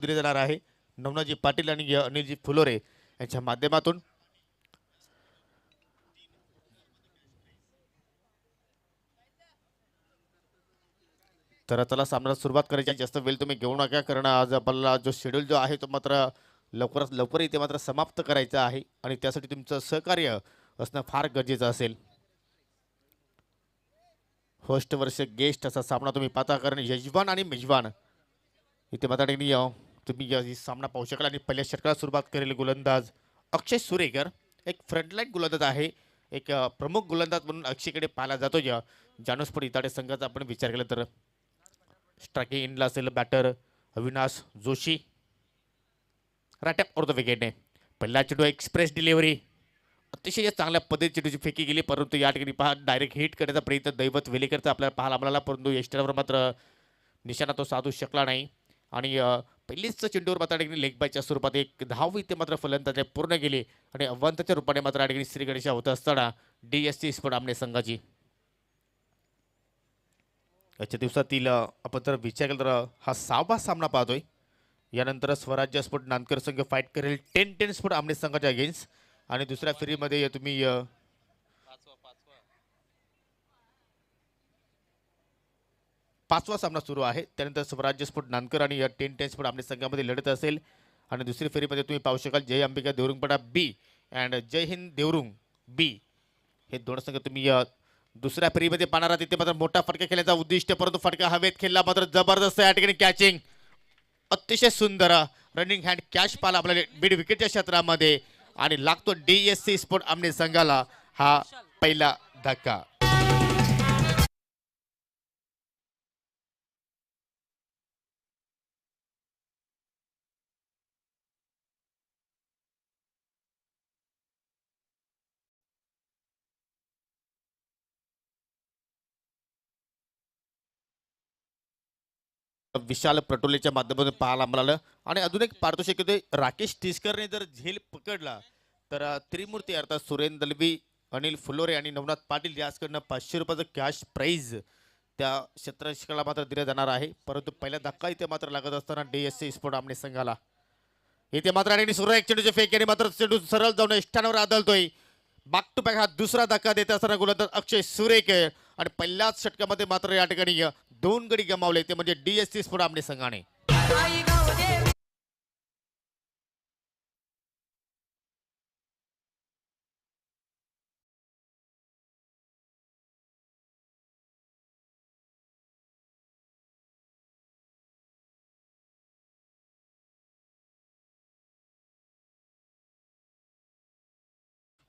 दिले जाणार आहे नवनाजी पाटील आणि अनिलजी फुलोरे यांच्या माध्यमातून. तर चला सामन्याला सुरुवात करायची. जास्त वेळ तुम्ही घेऊ नका कारण आज आपल्याला जो शेड्यूल जो आहे तो मात्र लवकरात लवकर इथे मात्र समाप्त करायचा आहे आणि त्यासाठी तुमचं सहकार्य असणं फार गरजेचं असेल. होस्ट वर्ष गेस्ट असा सामना तुम्ही पाहता कारण यजमान आणि मेजवान इथे मात्र तुम्ही ही सामना पाहू शकाल. आणि पहिल्या षटकाला सुरुवात करेल गोलंदाज अक्षय सुरेकर. एक फ्रंटलाईन गोलंदाज आहे, एक प्रमुख गोलंदाज म्हणून अक्षयकडे पाहिला जातो. जानोस्फोट इताडे संघाचा आपण विचार केला तर स्ट्रायकिंग इनला असेल batter Avinash Joshi. Right of the विकेटने पहिला चेंडू एक्सप्रेस डिलिव्हरी अतिशय चांगल्या पद्धतीची चेंडूची फेकी गेली, परंतु या ठिकाणी पहा डायरेक्ट हिट करण्याचा प्रयत्न दैवत वेलेकरचा आपल्याला पाहायला मिळाला, परंतु यष्टीवर मात्र निशाणा तो साधू शकला नाही. आणि पहिलीच चेंडूवर मात्र ठिकाणी लेग बायच्या स्वरूपात एक धाव इथे मात्र फलंदाजाने पूर्ण केली आणि अव्वंताच्या रूपाने मात्र ठिकाणी श्री गणेशा होत असताना DSC स्पोर्ट आमने संघाची आजच्या दिवसातील आपण जर विचार केला तर हा 6वा सामना पाहतोय. यानंतर स्वराज्य स्पोर्ट नांदकर संघ फाईट करेल 10-10 स्पोर्ट आमने संघाच्या अगेन्स्ट. आणि दुसऱ्या फेरीमध्ये तुम्ही पाचवा सामना सुरू आहे. त्यानंतर स्वराज्य स्पोर्ट नांदकर आणि 10-10 स्पोर्ट आमने संघामध्ये लढत असेल. आणि दुसरी फेरीमध्ये तुम्ही पाहू शकाल जय अंबिका देवरुंगपडा बी अँड जय हिंद देवरुंग बी हे दोन संघ तुम्ही दुसऱ्या फेरीमध्ये पाहणार आहात. तिथे मात्र मोठा फटका खेळण्याचा उद्दिष्ट, परंतु फटका हवेत खेळला मात्र जबरदस्त या ठिकाणी कॅचिंग अतिशय सुंदर रनिंग हँड कॅच पाला आपल्याला मिड विकेटच्या क्षेत्रामध्ये आणि लागतो DSC स्पोर्ट आमने संघाला हा पहिला धक्का. विशाल पटोलेच्या माध्यमातून पाहायला मिळालं. आणि अजून एक पारितोषिक होते, राकेश टिस्करने जर झेल पकडला तर त्रिमूर्ती अर्थात सुरेंद्र दलवी, अनिल फुलोरे आणि नवनाथ पाटील याचकडनं 500 रुपयाचं कॅश प्राईज त्या क्षेत्ररक्षकाला मात्र दिलं जाणार आहे. परंतु पहिला धक्का इथे मात्र लागत असताना DSC स्पोर्ट आमने संघाला इथे मात्र आणि सुरू एक चेंडूचे फेक आणि मात्र चेंडू सरळ जाऊन इष्टांवर आदळतोय. बॅक टू बॅक हा दुसरा धक्का देत असताना गोलंदाज अक्षय सुरेकर आणि पहिल्याच षटकामध्ये मात्र या ठिकाणी 2 गडी गमावले, ते म्हणजे DSC स्पोर्ट आमने संघाने.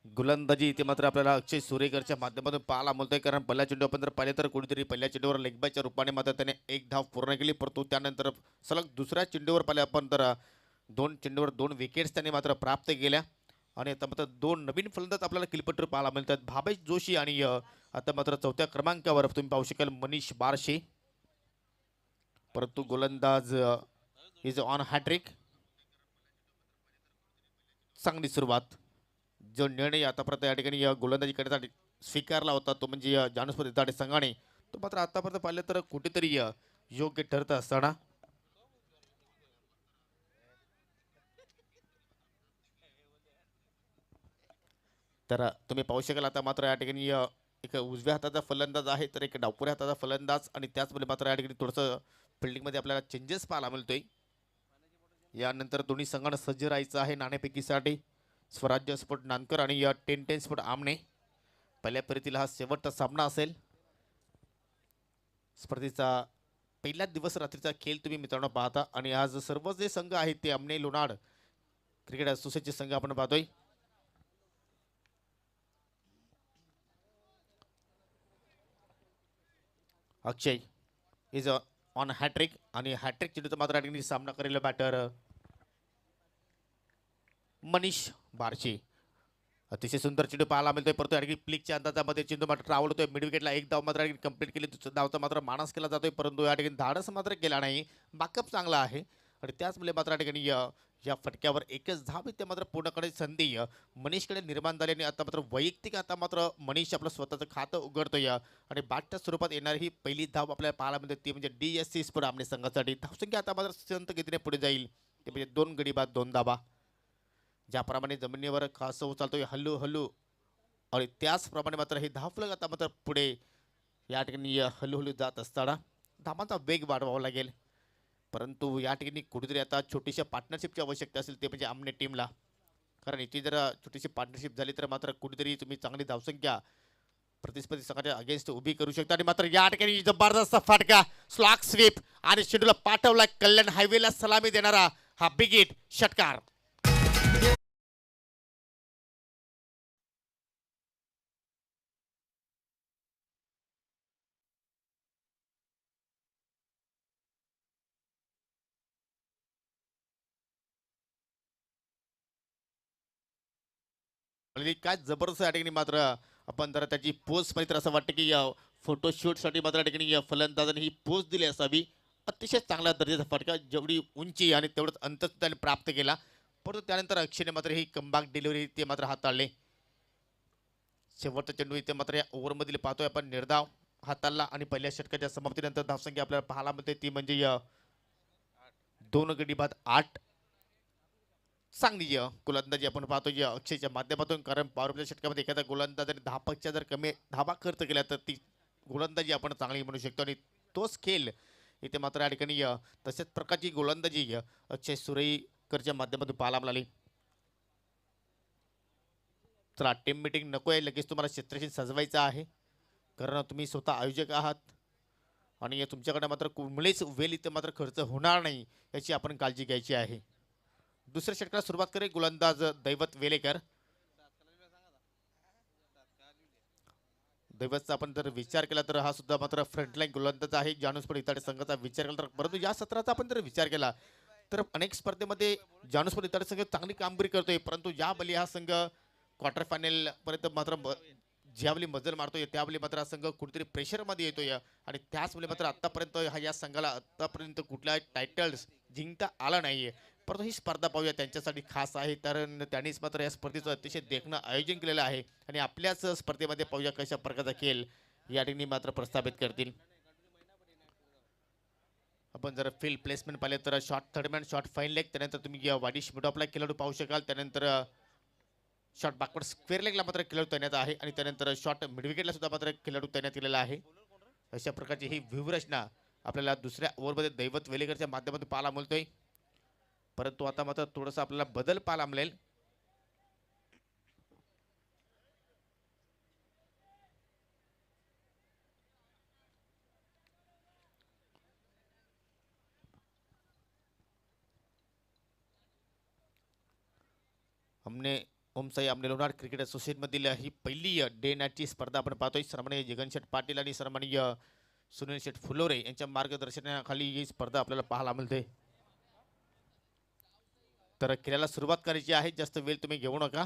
गोलंदाजी इथे मात्र आपल्याला अक्षय सुरेकरच्या माध्यमातून पाहायला मिळतोय कारण पहिल्या चेंडू आपण जर पाहिले तर कुठेतरी पहिल्या चेंडूवर लेग बायच्या रूपाने मात्र त्याने एक धाव पूर्ण केली, परंतु त्यानंतर सलग दुसऱ्या चेंडूवर पाहिले आपण तर 2 चेंडूवर 2 विकेट्स त्याने मात्र प्राप्त केल्या. आणि आता मात्र 2 नवीन फलंदाज आपल्याला किलपट्टीवर पाहायला मिळतात, भावेश जोशी आणि आता मात्र चौथ्या क्रमांकावर तुम्ही पाहू शकाल मनीष बारशे. परंतु गोलंदाज इज ऑन हॅट्रिक. चांगली सुरुवात. जो निर्णय आतापर्यंत या ठिकाणी गोलंदाजी करण्यासाठी स्वीकारला होता तो म्हणजे जानूस्फोट इताडे संघाने, तो मात्र आतापर्यंत पाहिलं तर कुठेतरी योग्य ठरत असताना तर तुम्ही पाहू शकाल आता मात्र या ठिकाणी एक उजव्या हाताचा फलंदाज आहे तर एक डावपुऱ्या हाताचा फलंदाज आणि त्याचमध्ये मात्र या ठिकाणी थोडंसं फिल्डिंगमध्ये आपल्याला चेंजेस पाहायला मिळतोय. यानंतर दोन्ही संघांना सज्ज राहायचं आहे नाणेफेकीसाठी. स्वराज्य स्पोर्ट नांदकर आणि 10-10 स्पोर्ट आमने. पहिल्या फेरीतील हा शेवटचा सामना असेल. स्पर्धेचा पहिला दिवस रात्रीचा खेळ तुम्ही मित्रांनो पाहता आणि आज सर्व जे संघ आहेत ते आमने लोणाड क्रिकेट असोसिएशनचे संघ आपण पाहतोय. अक्षय इज ऑन हॅट्रिक आणि हॅट्रिक चेंडूचा मात्र सामना करेल बॅटर मनीष बारशी. अतिशय सुंदर चेंडू पाहायला मिळतोय, परंतु आणखी प्लिकच्या अंदाजामध्ये चेंडू मात्र ट्रॅव्हल होतोय. मिड विकेटला एक धाव मात्र कंप्लीट केली, दुसऱ्या धावचा मात्र मानस केला जातोय, परंतु या ठिकाणी धाडस मात्र केला नाही. बॅकअप चांगला आहे आणि त्याचमुळे मात्र या ठिकाणी या फटक्यावर एकच धाव इथे मात्र पूर्णकडे संधी मनीषकडे निर्माण झाल्याने आता मात्र वैयक्तिक आता मात्र मनीष आपलं स्वतःचं खातं उघडतोय आणि बादच्या स्वरूपात येणारी ही पहिली धाव आपल्याला पाहायला मिळते ती म्हणजे DSC स्पोर्ट आमने संघासाठी धावसंख्या आता मात्र संत गतीने पुढे जाईल ते म्हणजे 2 गडी बाद 2 धाबा ज्याप्रमाणे जमिनीवर खास चालतोय हल्लू हल्लू आणि त्याचप्रमाणे मात्र हे धावफलक आता मात्र पुढे या ठिकाणी हळूहळू जात असताना धावांचा वेग वाढवावा लागेल परंतु या ठिकाणी कुठेतरी आता छोटीशा पार्टनरशिपची आवश्यकता असेल ते म्हणजे आमने टीमला कारण इथे जर छोटीशी पार्टनरशिप झाली तर मात्र कुठेतरी तुम्ही चांगली धावसंख्या प्रतिस्पर्धी संघाच्या अगेन्स्ट उभी करू शकता आणि मात्र या ठिकाणी जबरदस्त फाटका स्लॉक स्वीप आणि शेड्यूल पाठवला कल्याण हायवेला सलामी देणारा हा बिग हिट षटकार आणि काय जबरदस्त या ठिकाणी मात्र आपण जरा त्याची पोस्ट पाहिजे तर असं वाटतं की फोटोशूटसाठी मात्र या ठिकाणी फलंदाजाने ही पोस्ट दिली असावी अतिशय चांगल्या दर्जाचा फटका जेवढी उंची आणि तेवढंच अंतर त्याने प्राप्त केला परंतु त्यानंतर अक्षयने मात्र ही कमबॅक डिलिव्हरी ते मात्र हाताळले शेवटचा चेंडू इथे मात्र या ओव्हरमधील पाहतोय आपण निर्धाव हाताळला आणि पहिल्या षटकाच्या समाप्तीनंतर धावसंख्या आपल्याला पाहायला मिळते ती म्हणजे 2 गडी बाद 8 चांगली गोलंदाजी आपण पाहतो अक्षयच्या माध्यमातून कारण पॉवरप्ले षटकामध्ये एखाद्या गोलंदाजाने 10 जर कमी धाबा खर्च केला तर ती गोलंदाजी आपण चांगली म्हणू शकतो आणि तोच खेळ इथे मात्र या ठिकाणी तशाच प्रकारची गोलंदाजी अक्षय सुरेकरच्या माध्यमातून पाहायला मिळाली चला टीम मीटिंग नको आहे लगेच तुम्हाला क्षेत्रशी सजवायचं आहे कारण तुम्ही स्वतः आयोजक आहात आणि तुमच्याकडे मात्र कुठलेच वेळ इथे मात्र खर्च होणार नाही याची आपण काळजी घ्यायची आहे दुसऱ्या षटकाला सुरुवात करेल गोलंदाज दैवत वेलेकर दैवतचा आपण जर विचार केला तर हा सुद्धा मात्र फ्रंटलाईन गोलंदाज आहे जानुस्पर इताडे संघाचा विचार केला तर परंतु या सत्राचा आपण जर विचार केला तर अनेक स्पर्धेमध्ये जानुस्पर इताडे संघ चांगली कामगिरी करतोय परंतु यावेळी हा संघ क्वार्टर फायनल पर्यंत मात्र ज्यावेळी मजल मारतोय त्यावेळी मात्र हा संघ कुठेतरी प्रेशरमध्ये येतोय आणि त्याचवेळी मात्र आतापर्यंत हा या संघाला आतापर्यंत कुठला टायटल्स जिंकता आला नाहीये परंतु ही स्पर्धा पाहूया त्यांच्यासाठी खास आहे कारण त्यांनीच मात्र या स्पर्धेचं अतिशय देखणं आयोजन केलेलं आहे आणि आपल्याच स्पर्धेमध्ये पाहूया कशा प्रकारचा खेळ या ठिकाणी मात्र प्रस्थापित करतील आपण जर फील्ड प्लेसमेंट पाहिले तर short third man short fine leg त्यानंतर तुम्ही वाडिश मिड ऑफला खेळाडू पाहू शकाल त्यानंतर शॉर्ट बॅकवर्ड स्क्वेअर लेगला मात्र खेळाडू तैनात आहे आणि त्यानंतर शॉर्ट मिड विकेटला सुद्धा मात्र खेळाडू तैनात केलेला आहे अशा प्रकारची ही व्यूहरचना आपल्याला दुसऱ्या ओव्हरमध्ये दैवत वेलेकरच्या माध्यमातून पाहायला मिळतोय परंतु आता मात्र थोडंसं आपल्याला बदल पाहायला मिळेल हमने ओमसाई आमने लोणार क्रिकेट असोसिएशनमधील ही पहिली डे नाईटची स्पर्धा आपण पाहतोय सन्माननीय जगनशेठ पाटील आणि सन्माननीय सुनील शेठ फुलोरे यांच्या मार्गदर्शनाखाली ही स्पर्धा आपल्याला पाहायला मिळते तर खेळायला सुरुवात करायची आहे जास्त वेळ तुम्ही घेऊ नका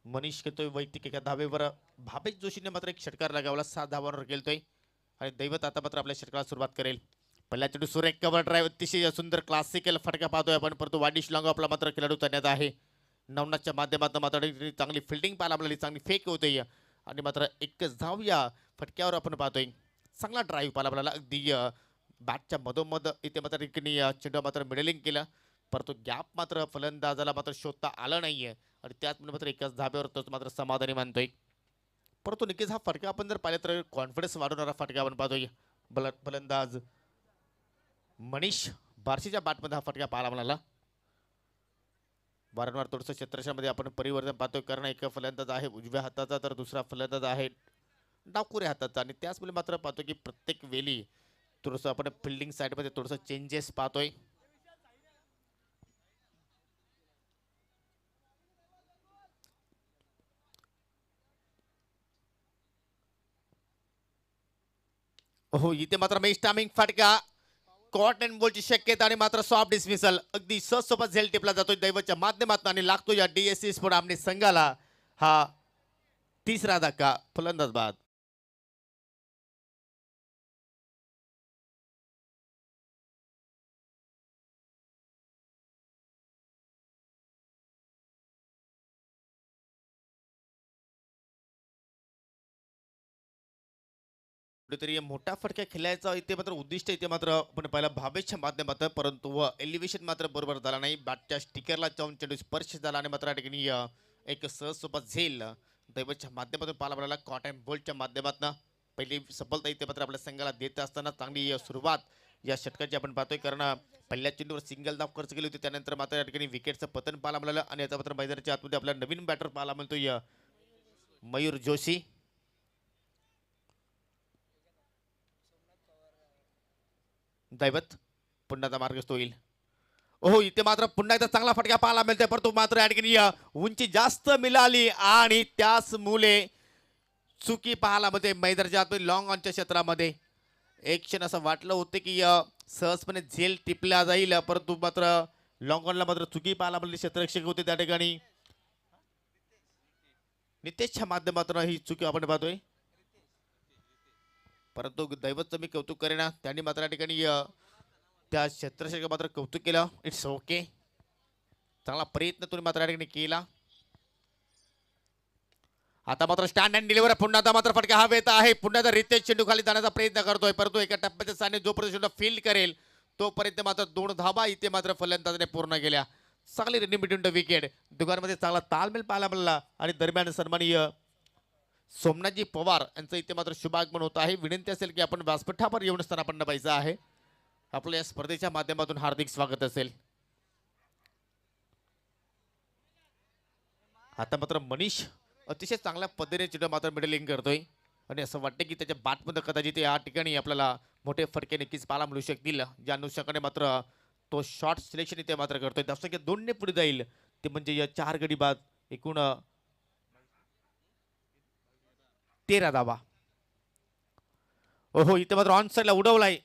मनीष खेळतोय वैयक्तिक एका धावेवर भावेश जोशीने मात्र एक षटकार लगावला 7 धावांवर गेलतोय आणि दैवत आता मात्र आपल्या षटकाला सुरुवात करेल पहिल्या चेंडू सुरेख कव्हर ड्राईव्ह अतिशय सुंदर क्लासिकल फटका पाहतोय आपण परंतु वाडिश लांगो आपला मात्र खेळाडू तैनात आहे नवनाथच्या माध्यमातून मात्र चांगली फिल्डिंग पाहायला आपल्याला चांगली फेक होते आणि मात्र एकच धाव या फटक्यावर आपण पाहतोय चांगला ड्राईव्ह पाहायला आपल्याला अगदी बॅटच्या मधोमध इथे मात्र ठिकाणी चेंडू मात्र मिडलिंग केला परंतु गॅप मात्र फलंदाजाला मात्र शोधता आला नाहीये आणि त्याचमुळे मात्र एकाच धाब्यावर तोच मात्र समाधानी मानतोय परंतु नक्कीच हा फटका आपण जर पाहिला तर कॉन्फिडन्स वाढवणारा फटका आपण पाहतोय फलंदाज मनीष बार्शीच्या बॅटमध्ये हा फटका पाहायला मिळाला वारंवार थोडंसं क्षेत्रक्षामध्ये आपण परिवर्तन पाहतोय कारण एक फलंदाज आहे उजव्या हाताचा तर दुसरा फलंदाज आहे डाकुऱ्या हाताचा आणि त्याचमुळे मात्र पाहतो की प्रत्येक वेळी थोडंसं आपण फिल्डिंग साईडमध्ये थोडंसं चेंजेस पाहतोय हो इथे मात्र मेश टायमिंग फटका कॉट अँड बॉलची शक्यता आणि मात्र सॉफ्ट डिसमिसल अगदी सहजसोबत झेल टिपला जातोय दैवच्या माध्यमातून आणि लागतो या DSC स्पोर्ट आमने संघाला हा तिसरा धक्का फलंदाज बाद कुठेतरी मोठा फटका खेळायचा इथे मात्र उद्दिष्ट इथे मात्र आपण पाहिला भावेच्या माध्यमातून, परंतु एलिव्हेशन मात्र बरोबर झाला नाही. बॅटच्या स्टिकरला जाऊन चेंडू स्पर्श झाला आणि मात्र या ठिकाणी एक सहजसोबत झेल दैवतच्या माध्यमातून पाहायला मिळाला. कॉट अँड बोल्टच्या माध्यमातून पहिली सफलता इथे मात्र आपल्या संघाला देत असताना चांगली सुरुवात या षटकाची आपण पाहतोय. कारण पहिल्या चेंडूवर सिंगल धाव खर्च केली होती, त्यानंतर मात्र या ठिकाणी विकेटचं पतन पाहायला मिळालं आणि याचा मात्र मैदानाच्या आतमध्ये आपला नवीन बॅटर पाहायला मिळतोय मयूर जोशी. दैवत पुन्हा आता मार्गस्थ होईल. ओहो, इथे मात्र पुन्हा एकदा चांगला फटका पाहायला मिळतोय, परंतु मात्र या ठिकाणी उंची जास्त मिळाली आणि त्याच मुले चुकी पाहायला मिळते मैदानाच्या आतमध्ये लॉंग ऑनच्या क्षेत्रामध्ये. एक क्षण असं वाटलं होतं की सहजपणे झेल टिपला जाईल, परंतु मात्र लॉंग ऑनला मात्र चुकी पाहायला मिळाली. क्षेत्ररक्षक होते त्या ठिकाणी नितेशच्या माध्यमातून ही चुकी आपण पाहतोय, परंतु दैवतचं मी कौतुक करेन, त्यांनी मात्र या ठिकाणी त्या क्षेत्ररक्षक मात्र कौतुक केलं. इट्स ओके, चांगला प्रयत्न तुम्ही मात्र या ठिकाणी केला. आता मात्र स्टँड अँड डिलिव्हर पुन्हा आता मात्र फटका हवेत आहे. पुन्हा आता रितेश चेंडू खाली जाण्याचा प्रयत्न करतोय, परंतु एका टप्प्याच्या साने जोपर्यंत चेंडू फील्ड करेल तोपर्यंत मात्र 2 धाबा इथे मात्र फलंदाजाने पूर्ण केल्या. चांगली रनिंग बिटवीन द विकेट, दोघांमध्ये चांगला तालमेल पाहायला मिळाला आणि दरम्यान सन्माननीय सोमनाथजी पवार यांचं इथे मात्र शुभागमन होत आहे. विनंती असेल की आपण व्यासपीठावर येऊन स्थानापन्न पाहिजे आहे. आपल्या या स्पर्धेच्या माध्यमातून हार्दिक स्वागत असेल. आता मात्र मनीष अतिशय चांगल्या पद्धतीने चेंडू मात्र मिडलिंग करतोय आणि असं वाटतं की त्याच्या बॅटमध्ये कदाचित या ठिकाणी आपल्याला मोठे फटके नक्कीच पाहायला मिळू शकतील. ज्या अनुषंगाने मात्र तो शॉर्ट सिलेक्शन इथे मात्र करतोय. धावसंख्या 2 ने पुढे जाईल, ते म्हणजे या 4 गडी बाद एकूण 13 धावा. ओहो, इथे मात्र ऑन साईडला उडवलाय,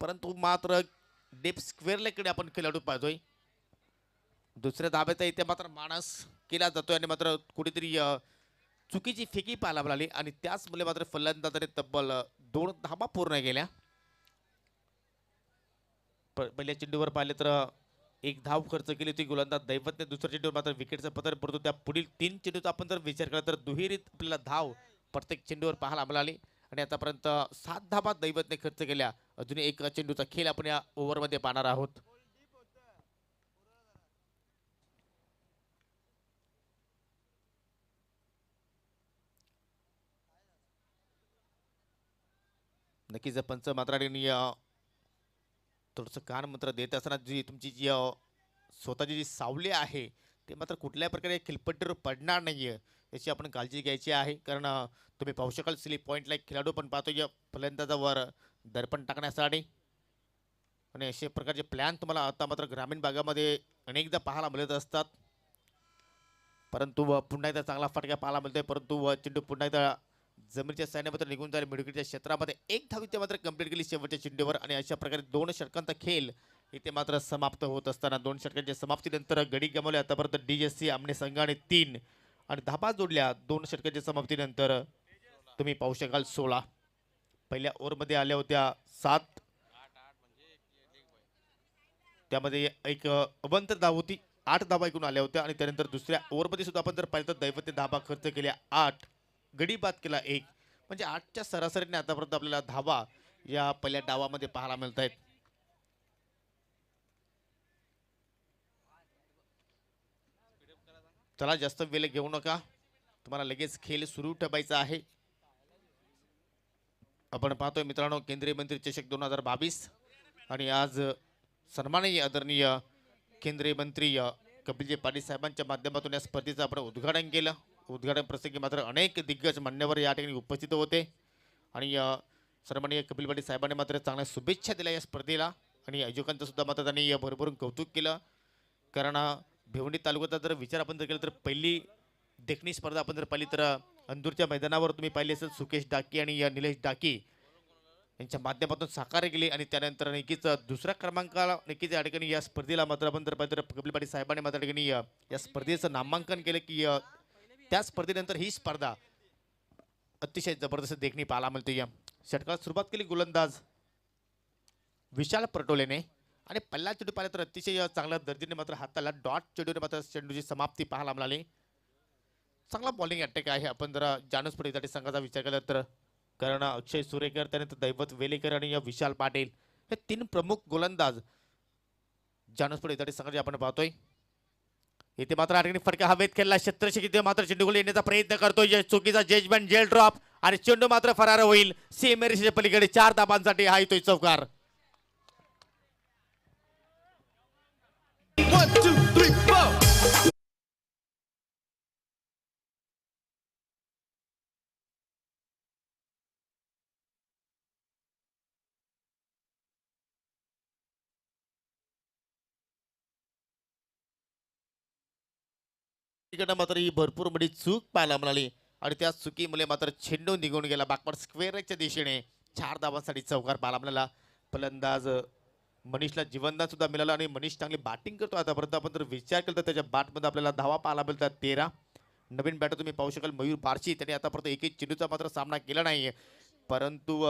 परंतु मात्र डेप स्क्वेअरकडे आपण खेळाडू पाहतोय. दुसऱ्या धाब्याचा इथे मात्र मानस केला जातोय आणि मात्र कुठेतरी चुकीची फेकी पाहायला मिळाली आणि त्याच मुले मात्र फलंदाजाने तब्बल 2 धाबा पूर्ण केल्या. पहिल्या चेंडूवर पाहिले तर 1 धाव खर्च केली होती गोलंदाज दैवतने. दुसऱ्या चेंडूवर मात्र विकेटचं पतन, परंतु त्या पुढील 3 चेंडूचा आपण जर विचार केला तर दुहेरीत आपल्याला धाव प्रत्येक चेंडूवर पाहायला मिळाली आणि आतापर्यंत 7 धाबा दैवतने खर्च केल्या. अजून एक चेंडूचा खेळ आपण या ओव्हरमध्ये पाहणार आहोत. नक्कीच पंच मात्र थोडंसं कान मात्र देत असताना जी तुमची जी स्वतःची जी सावली आहे ते मात्र कुठल्याही प्रकारे खिलपट्टीवर पडणार नाहीये याची आपण काळजी घ्यायची आहे. कारण तुम्ही पाहू शकाल स्लिप पॉईंटला एक खेळाडू पण पाहतो या फलंदाजावर दर्पण टाकण्यासाठी आणि अशा प्रकारचे प्लॅन तुम्हाला आता मात्र ग्रामीण भागामध्ये अनेकदा पाहायला मिळत असतात. परंतु पुन्हा एकदा चांगला फटका पाहायला मिळतोय, परंतु चेंडू पुन्हा एकदा जमिनीच्या सायन्यामध्ये निघून जाईल. मिडविकेटच्या क्षेत्रामध्ये 1 धाव इथे मात्र कंप्लीट केली शेवटच्या चेंडूवर आणि अशा प्रकारे 2 षटकांचा खेळ इथे मात्र समाप्त होत असताना 2 षटकांच्या समाप्तीनंतर गडी गमावले आतापर्यंत DSC आमने संघाने 3 आणि धाबा जोडल्या. 2 षटकांच्या समाप्तीनंतर तुम्ही पाहू शकाल 16. पहिल्या ओव्हरमध्ये आल्या होत्या 7, त्यामध्ये एक अवंतर धाव होती, 8 धाबा ऐकून आल्या होत्या आणि त्यानंतर दुसऱ्या ओव्हरमध्ये सुद्धा आपण जर पाहिलं तर दैवतने धाबा खर्च केल्या 8, गडी बाद केला 1, म्हणजे 8च्या सरासरीने आतापर्यंत आपल्याला धाबा या पहिल्या डावामध्ये पाहायला मिळत आहेत. चला जास्त वेळ घेऊ नका, तुम्हाला लगेच खेळ सुरू ठेवायचा आहे. आपण पाहतोय मित्रांनो केंद्रीय मंत्री चषक 2022 आणि आज सन्माननीय आदरणीय केंद्रीय मंत्री कपिलजी पाटील साहेबांच्या माध्यमातून या स्पर्धेचं आपण उद्घाटन केलं. उद्घाटन प्रसंगी मात्र अनेक दिग्गज मान्यवर या ठिकाणी उपस्थित होते आणि सन्माननीय कपिल पाटील साहेबांनी मात्र चांगल्या शुभेच्छा दिल्या या स्पर्धेला आणि आयोजकांचं सुद्धा मात्र त्यांनी भरभरून कौतुक केलं. कारण भिवंडी तालुक्याचा जर विचार आपण जर केला तर पहिली देखणी स्पर्धा आपण जर पाहिली तर अंदूरच्या मैदानावर तुम्ही पाहिली असेल सुकेश डाकी आणि निलेश डाकी यांच्या माध्यमातून साकार केली आणि त्यानंतर नक्कीच दुसऱ्या क्रमांकाला नक्कीच या ठिकाणी या स्पर्धेला मात्र आपण जर पाहिलं तर कपिल पाटील साहेबांनी मात्र ठिकाणी या स्पर्धेचं नामांकन केलं की त्या स्पर्धेनंतर ही स्पर्धा अतिशय जबरदस्त देखणी पाहायला मिळते. या षटकाला सुरुवात केली गोलंदाज विशाल पटोलेने आणि पहिला चेंडू पाहिला तर अतिशय चांगल्या दर्जाने मात्र हाताला डॉट चेंडूने मात्र चेंडूची समाप्ती पाहायला मिळाली. चांगला बॉलिंग अटॅक आहे. आपण जरा जानूस पडेसाठी संघाचा विचार केला तर कारण अक्षय सुरेकर त्यानंतर दैवत वेलेकर आणि या विशाल पाटील हे तीन प्रमुख गोलंदाज जानसपुर येथे संघाचे आपण पाहतोय. इथे मात्र या ठिकाणी फटका हवेत खेळला क्षेत्ररक्षक इथे मात्र चेंडू येण्याचा प्रयत्न करतोय. चुकीचा जजमेंट जेल ड्रॉप आणि चेंडू मात्र फरार होईल. सीमेरेषेच्या पलीकडे 4 धाबांसाठी हा येतोय चौकार. 1, 2, 3, 4. तिकडनं मात्र ही भरपूर मोठी चूक पाहायला मिळाली आणि त्या चुकीमुळे मात्र चेंडू निघून गेला बॅकवर्ड स्क्वेअरच्या दिशेने. 4 धावांसाठी चौकार पाहायला मिळाला. फलंदाज मनीषला जीवनदान सुद्धा मिळालं आणि मनीष चांगली बॅटिंग करतो. आतापर्यंत आपण जर विचार केला तर त्याच्या बॅटमध्ये आपल्याला धावा पाहायला मिळतात 13. नवीन बॅटर तुम्ही पाहू शकाल मयूर बारशी, त्याने आतापर्यंत एकही चेंडूचा मात्र सामना केला नाही. परंतु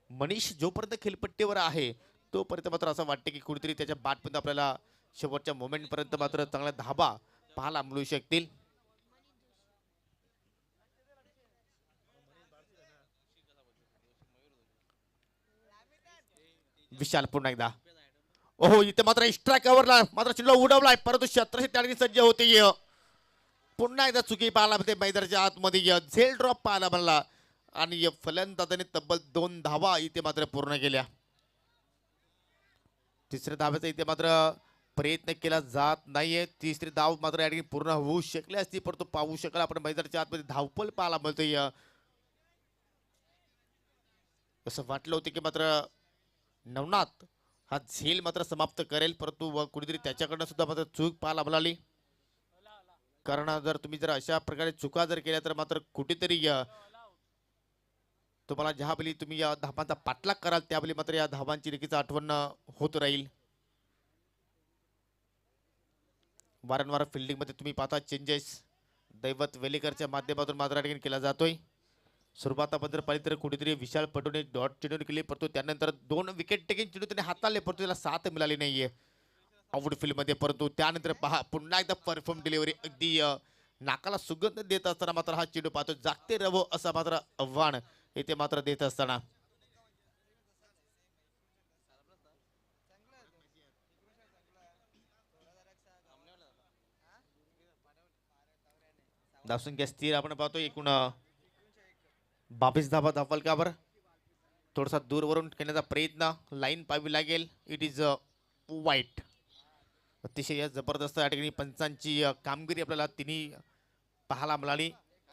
मनीष जोपर्यंत खेळपट्टीवर आहे तोपर्यंत मात्र असं वाटते की कुठेतरी त्याच्या बॅटमध्ये आपल्याला शेवटच्या मोमेंटपर्यंत मात्र चांगल्या धाबा पाहायला मिळू शकतील. विशाल पुन्हा एकदा, ओहो इथे मात्र एक्स्ट्रा कव्हरला मात्र चेंडू उडवलाय परंतु क्षेत्ररक्षक त्या ठिकाणी सज्ज होते. पुन्हा एकदा चुकी पाहायला मिळते मैदानाच्या आतमध्ये. झेल ड्रॉप पाहायला मिळाला आणि फलंदाजाने तब्बल 2 धावा इथे मात्र पूर्ण केल्या. तिसऱ्या धाव्याचा इथे मात्र प्रयत्न केला जात नाहीये. तिसरी धाव मात्र या ठिकाणी पूर्ण होऊ शकली असती परंतु पाहू शकाल आपण मैदानाच्या आतमध्ये धावपल पाहायला मिळतोय. असं वाटलं होतं की मात्र नवनाथ हा झेल मात्र समाप्त करेल परंतु कुठेतरी त्याच्याकडनं सुद्धा मात्र चूक पाहायला मिळाली. कारण जर तुम्ही जर अशा प्रकारे चुका जर केल्या तर मात्र कुठेतरी तुम्हाला ज्यावेळी तुम्ही या धावांचा पाठलाग कराल त्यावेळी मात्र या धावांची नक्कीच आठवण होत राहील. वारंवार फिल्डिंग मध्ये तुम्ही पाहता चेंजेस दैवत वेलेकरच्या माध्यमातून मात्र ठिकाणी केला जातोय. सुरुवात आपण जर पाहिली तर कुठेतरी विशाल पटूने डॉट चेंडू केली परंतु त्यानंतर 2 विकेट टेकिंग चेंडू त्याने हाताळले परंतु त्याला साथ मिळाली नाहीये आउटफील्ड मध्ये. परंतु त्यानंतर पहा पुन्हा एकदा परफॉर्म डिलिव्हरी अगदी नाकाला सुगंध देत असताना मात्र हा चेंडू पाहतो जागते रवो असा मात्र आव्हान येथे मात्र देत असताना. धावसंख्या स्थिर आपण पाहतो एकूण 22 धावा धावफलकावर. थोडासा दूरवरून खेळण्याचा प्रयत्न लाईन पाहावी लागेल. इट इज वाईट. अतिशय जबरदस्त या ठिकाणी पंचांची कामगिरी आपल्याला तिन्ही पाहायला मिळाली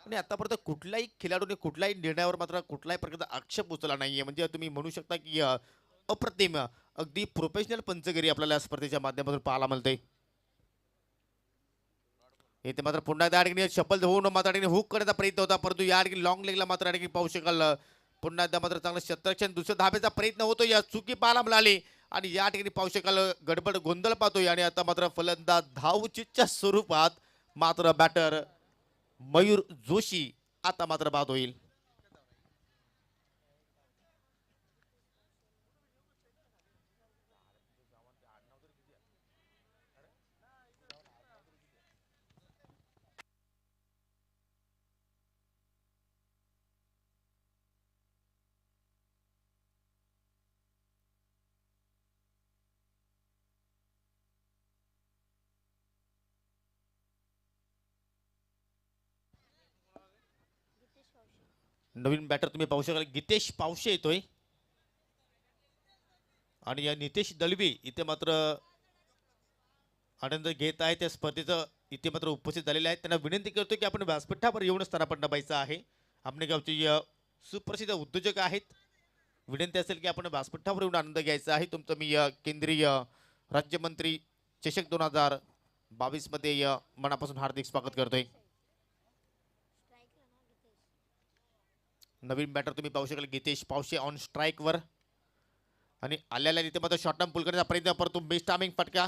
आणि आतापर्यंत कुठल्याही खेळाडूने कुठल्याही निर्णयावर मात्र कुठल्याही प्रकारचा आक्षेप उचलला नाहीये. म्हणजे तुम्ही म्हणू शकता की अप्रतिम अगदी प्रोफेशनल पंचगिरी आपल्याला या स्पर्धेच्या माध्यमातून पाहायला मिळते. इथे मात्र पुन्हा त्या ठिकाणी शपल होऊन मात्र ठिकाणी हुक करण्याचा प्रयत्न होता परंतु या ठिकाणी लॉंग लेगला मात्र या ठिकाणी पाहू शकाल पुन्हा एकदा मात्र चांगलं क्षेत्ररक्षण दुसऱ्या धाब्याचा प्रयत्न होतो. या चुकी पाहायला मिळाली आणि या ठिकाणी पाहू शकाल गडबड गोंधळ पाहतोय आणि आता मात्र फलंदाज धावचीच्या स्वरूपात मात्र बॅटर मयूर जोशी आता मात्र बाद होईल. नवीन बॅटर तुम्ही पाहू शकाल गीतेश पावशे येतोय आणि या नितेश दळवी इथे मात्र आनंद घेत आहे त्या स्पर्धेचं इथे मात्र उपस्थित झालेले आहेत. त्यांना विनंती करतो की आपण व्यासपीठावर येऊन स्थानापन्न व्हायचं आहे. आपल्या गावचे सुप्रसिद्ध उद्योजक आहेत. विनंती असेल की आपण व्यासपीठावर येऊन आनंद घ्यायचा आहे. तुमचं मी केंद्रीय राज्यमंत्री चषक 2022 मध्ये मनापासून हार्दिक स्वागत करतोय. नवीन बॅटर तुम्ही पाहू शकाल गीतेश पावशे ऑन स्ट्राईक वर आणि आल्याला इथे मात्र शॉर्ट टर्म पुल करण्याचा प्रयत्न परंतु बेस्ट टायमिंग फटका.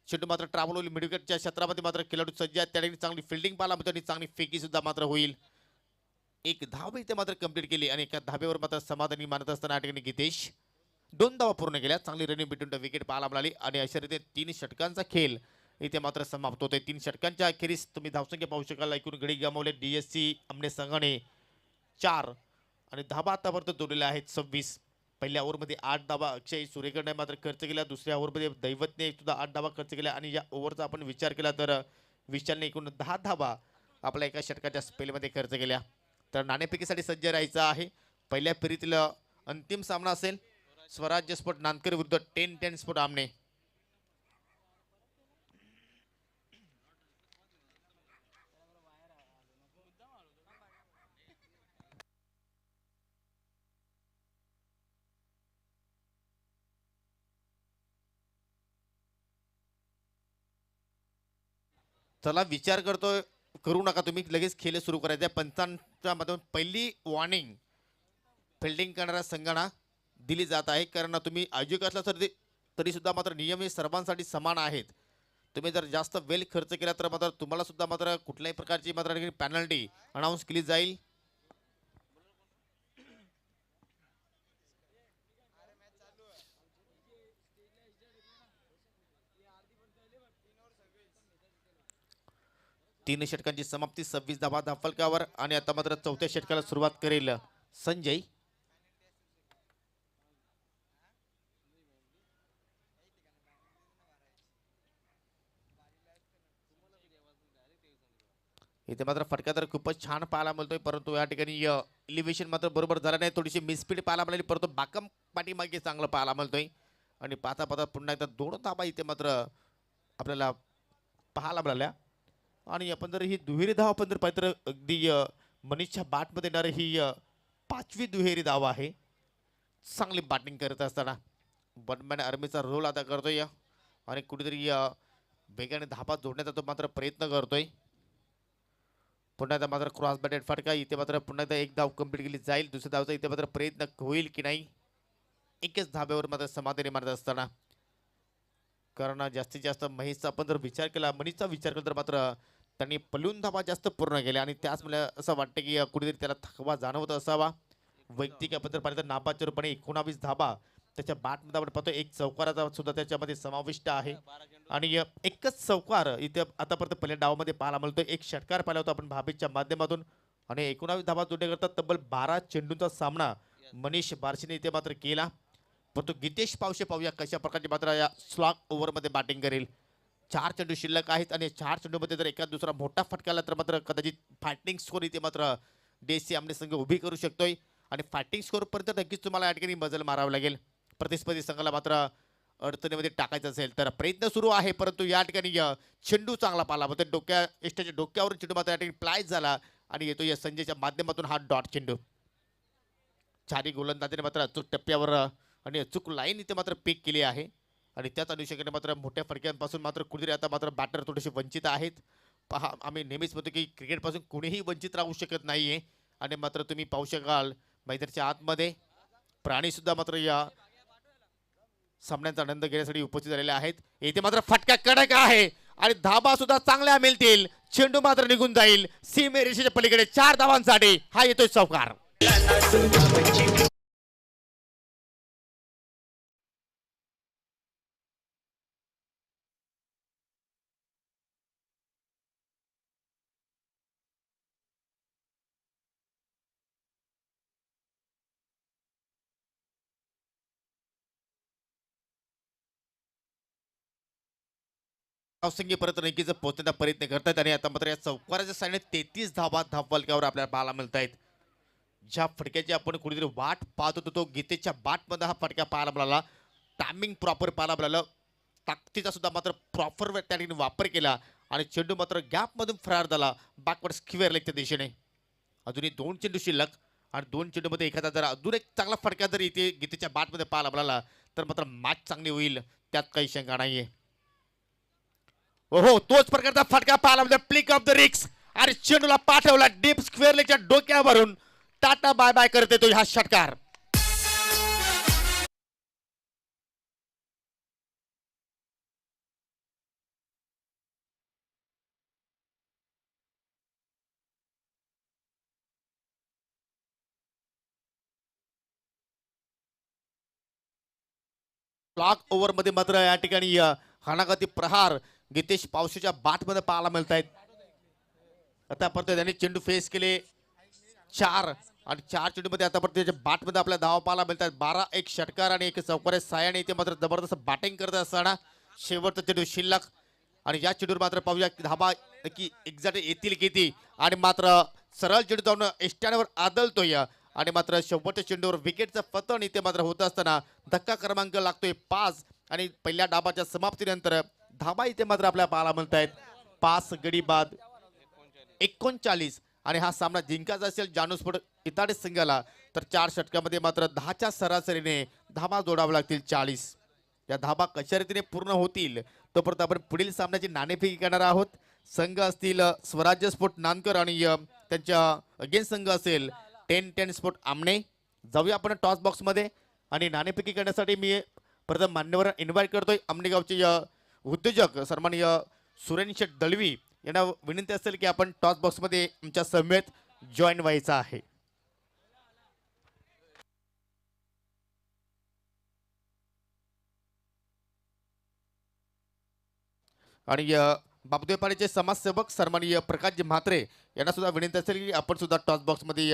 चेंडू मात्र ट्रॅव्हल होईल मिडविकेटच्या क्षेत्रामध्ये मात्र खेळाडू सज्ज आहेत. त्या ठिकाणी चांगली फिल्डिंग पाहायला मिळते आणि चांगली फेकी सुद्धा मात्र होईल. एक धाव इथे मात्र कंप्लीट केली आणि एका धाब्यावर मात्र समाधानी मानत असताना या ठिकाणी गीतेश 2 धावा पूर्ण केल्या. चांगली रनिंग बिटवीन द विकेट पाहायला मिळाली आणि अशा रीते 3 षटकांचा खेळ इथे मात्र समाप्त होतोय. 3 षटकांच्या अखेरीस तुम्ही धावसंख्या पाहू शकाल. एकूण गडी गमावले DSC आमने संघाने 4 आणि धाबा आतापर्यंत जोडलेल्या आहेत 26. पहिल्या ओव्हरमध्ये 8 धाबा अक्षय सुरेकरने मात्र खर्च केला. दुसऱ्या ओव्हरमध्ये दैवतने सुद्धा 8 धाबा खर्च केल्या आणि या ओव्हरचा आपण विचार केला तर विशालने एकूण 10 धाबा आपल्या एका षटकाच्या स्पेलमध्ये खर्च केल्या. तर नाणेफेकीसाठी सज्ज राहायचं आहे. पहिल्या फेरीतील अंतिम सामना असेल स्वराज्य स्पोर्ट नांदकर विरुद्ध 10-10 स्पोर्ट आमने. चला विचार करतोय करू नका तुम्ही लगेच खेळ सुरू करायचे. पंचांच्या मधून पहिली वॉर्निंग फिल्डिंग करणाऱ्या संघांना दिली जात आहे. कारण तुम्ही आयोजक असला तरी सुद्धा मात्र नियम हे सर्वांसाठी समान आहेत. तुम्ही जर जास्त वेळ खर्च केला तर मात्र तुम्हाला सुद्धा मात्र कुठल्याही प्रकारची मात्र पॅनल्टी अनाऊन्स केली जाईल. तीन षटकांची समाप्ती 26 धावा धावफलकावर आणि आता मात्र चौथ्या षटकाला सुरुवात करेल संजय. इथे मात्र फटका तर खूपच छान पाहायला मिळतोय परंतु या ठिकाणी इलिव्हेशन मात्र बरोबर झालं नाही. थोडीशी मिसस्पीड पाहायला मिळाली परंतु बाकम पाठीमागे चांगलं पाहायला मिळतोय आणि पाहता पाहता पुन्हा एकदा 2 धाबा इथे मात्र आपल्याला पाहायला मिळाल्या. आणि आपण जर ही दुहेरी धाव आपण जर पाहिलं तर अगदी मनीषच्या बॅटमध्ये येणारी ही 5वी दुहेरी धाव आहे. चांगली बॅटिंग करत असताना बटमॅन आर्मीचा रोल अदा करतोय आणि कुठेतरी वेगाने धाबा जोडण्याचा तो मात्र प्रयत्न करतोय. पुन्हा एकदा मात्र क्रॉस बॅटेड फटका इथे मात्र पुन्हा एकदा एक धाव कंप्लीट केली जाईल. दुसऱ्या धावचा इथे मात्र प्रयत्न होईल की नाही. एकच धाब्यावर मात्र समाधानी मारत असताना कारण जास्तीत जास्त महेशचा आपण जर विचार केला मनीषचा विचार केला तर मात्र त्यांनी पलून धाबा जास्त पूर्ण केल्या आणि त्याच मला असं वाटतं की कुठेतरी त्याला थकवा जाणवत असावा. वैयक्तिक आपण जर पाहिलं तर नाबादच्या रूपाने 19 धाबा त्याच्या बॅटमध्ये आपण पाहतो. एक चौकाराचा सुद्धा त्याच्यामध्ये समाविष्ट आहे आणि एकच चौकार इथे आतापर्यंत पहिल्या डावामध्ये पाहायला मिळतो. एक षटकार पाहिला होता आपण भाभीच्या माध्यमातून आणि 19 धाबा जोडण्याकरता तब्बल 12 चेंडूंचा सामना मनीष बारशीने इथे मात्र केला. परंतु गीतेश पावशे पाहूया कशा प्रकारची मात्र या स्लॉग ओव्हरमध्ये बॅटिंग करेल. 4 चेंडू शिल्लक आहेत आणि 4 चेंडूमध्ये जर एका दुसरा मोठा फटका आला तर मात्र कदाचित फायटिंग स्कोर इथे मात्र देसी आमने संघ उभी करू शकतोय आणि फायटिंग स्कोर पर्यंत नक्कीच तुम्हाला या ठिकाणी मजल मारावं लागेल. प्रतिस्पर्धी संघाला मात्र अडचणीमध्ये टाकायचं असेल तर प्रयत्न सुरू आहे परंतु या ठिकाणी चेंडू चांगला पाला होता. एस्टेच्या डोक्यावरून चेंडू मात्र या ठिकाणी प्लाय झाला आणि येतो या संजयच्या माध्यमातून हा डॉट चेंडू. चारी गोलंदाजाने मात्र अचूक टप्प्यावर आणि अचूक लाईन इथे मात्र पिक केली आहे आणि त्याच अनुषंगाने मात्र मोठ्या फटक्यांपासून मात्र कुठेतरी आता मात्र बॅटर थोडेसे वंचित आहेत. पहा आम्ही नेहमीच म्हणतो की क्रिकेटपासून कुणीही वंचित राहू शकत नाहीये आणि मात्र तुम्ही पाहू शकाल मैदानाच्या आतमध्ये प्राणीसुद्धा मात्र या सामन्याचा आनंद घेण्यासाठी उपस्थित झालेले आहेत. येथे मात्र फटका कडक आहे आणि धाबा सुद्धा चांगल्या मिळतील. चेंडू मात्र निघून जाईल सीमे रेषेच्या पलीकडे 4 धावांसाठी हा येतोय चौकार. धावसंख्ये परत रंगीचं पोहोचण्याचा प्रयत्न करतात आणि आता मात्र या चौकाराच्या साईडने 33 धावा धावफलकावर आपल्याला पाहायला मिळत आहेत. ज्या फटक्याची आपण कुठेतरी वाट पाहत होतो तो गीतेच्या बॅटमध्ये हा फटका पाहायला मिळाला. टायमिंग प्रॉपर पाहायला मिळालं. ताकदीचा सुद्धा मात्र प्रॉपर त्या ठिकाणी वापर केला आणि चेंडू मात्र गॅपमधून फरार झाला बॅकवर्ड स्क्वेअर लेगच्या दिशेने. अजूनही 2 चेंडू शिल्लक आणि 2 चेंडूमध्ये एखादा जर अजून एक चांगला फटका जर इथे गीतेच्या बॅटमध्ये पाहायला मिळाला तर मात्र मॅच चांगली होईल त्यात काही शंका नाहीये. हो तोच प्रकारचा फटका पाहायला म्हणजे प्लिक ऑफ द रिक्स आणि चेंडूला पाठवला डीप स्क्वेअर लेगच्या डोक्यावरून. टाटा बाय बाय करते तो हा षटकार. क्लॉक ओव्हर मध्ये मात्र या ठिकाणी हाणागती प्रहार गीतेश पावशेच्या बॅटमध्ये पाहायला मिळत आहेत. आतापर्यंत त्यांनी चेंडू फेस केले 4 आणि 4 चेंडूमध्ये आतापर्यंत त्याच्या बॅटमध्ये आपल्या धावा पाहायला मिळतात. 12 एक षटकार आणि एक चौकार साय आणि इथे मात्र जबरदस्त बॅटिंग करत असताना शेवटचा चेंडू शिल्लक आणि या चेंडूवर मात्र पाहूया की धाबा नक्की एक्झॅक्ट येतील किती आणि मात्र सरळ चेंडू जाऊन एस्ट्यावर आदळतोय आणि मात्र शेवटच्या चेंडूवर विकेटचं पतन इथे मात्र होत असताना धक्का क्रमांक लागतोय 5 आणि पहिल्या डाबाच्या समाप्तीनंतर धाबा इथे मात्र आपल्याला पाहायला मिळत आहेत 5 गडी बाद 39 आणि हा सामना जिंकायचा असेल जानूस्फोट इताडे संघाला तर 4 षटकामध्ये मात्र 10च्या सरासरीने धाबा जोडावे लागतील 40. या धाबा कशा रीतीने पूर्ण होतील तोपर्यंत आपण पुढील सामन्याची नाणेफेकी करणार आहोत. संघ असतील स्वराज्य स्पोर्ट नानकर आणि त्यांच्या अगेन्स्ट संघ असेल 10-10 स्पोर्ट आमने. जाऊया आपण टॉस बॉक्समध्ये आणि नाणेफेकी करण्यासाठी मी प्रथम मान्यवर इन्व्हाइट करतोय आमनेगावचे उद्योजक सन्माननीय सुरेन शेठ दळवी यांना विनंती असेल की आपण टॉस बॉक्समध्ये आमच्या समेत जॉईन व्हायचं आहे. आणि बापदेवपाडीचे समाजसेवक सन्माननीय प्रकाशजी म्हात्रे यांना सुद्धा विनंती असेल की आपण सुद्धा टॉस बॉक्समध्ये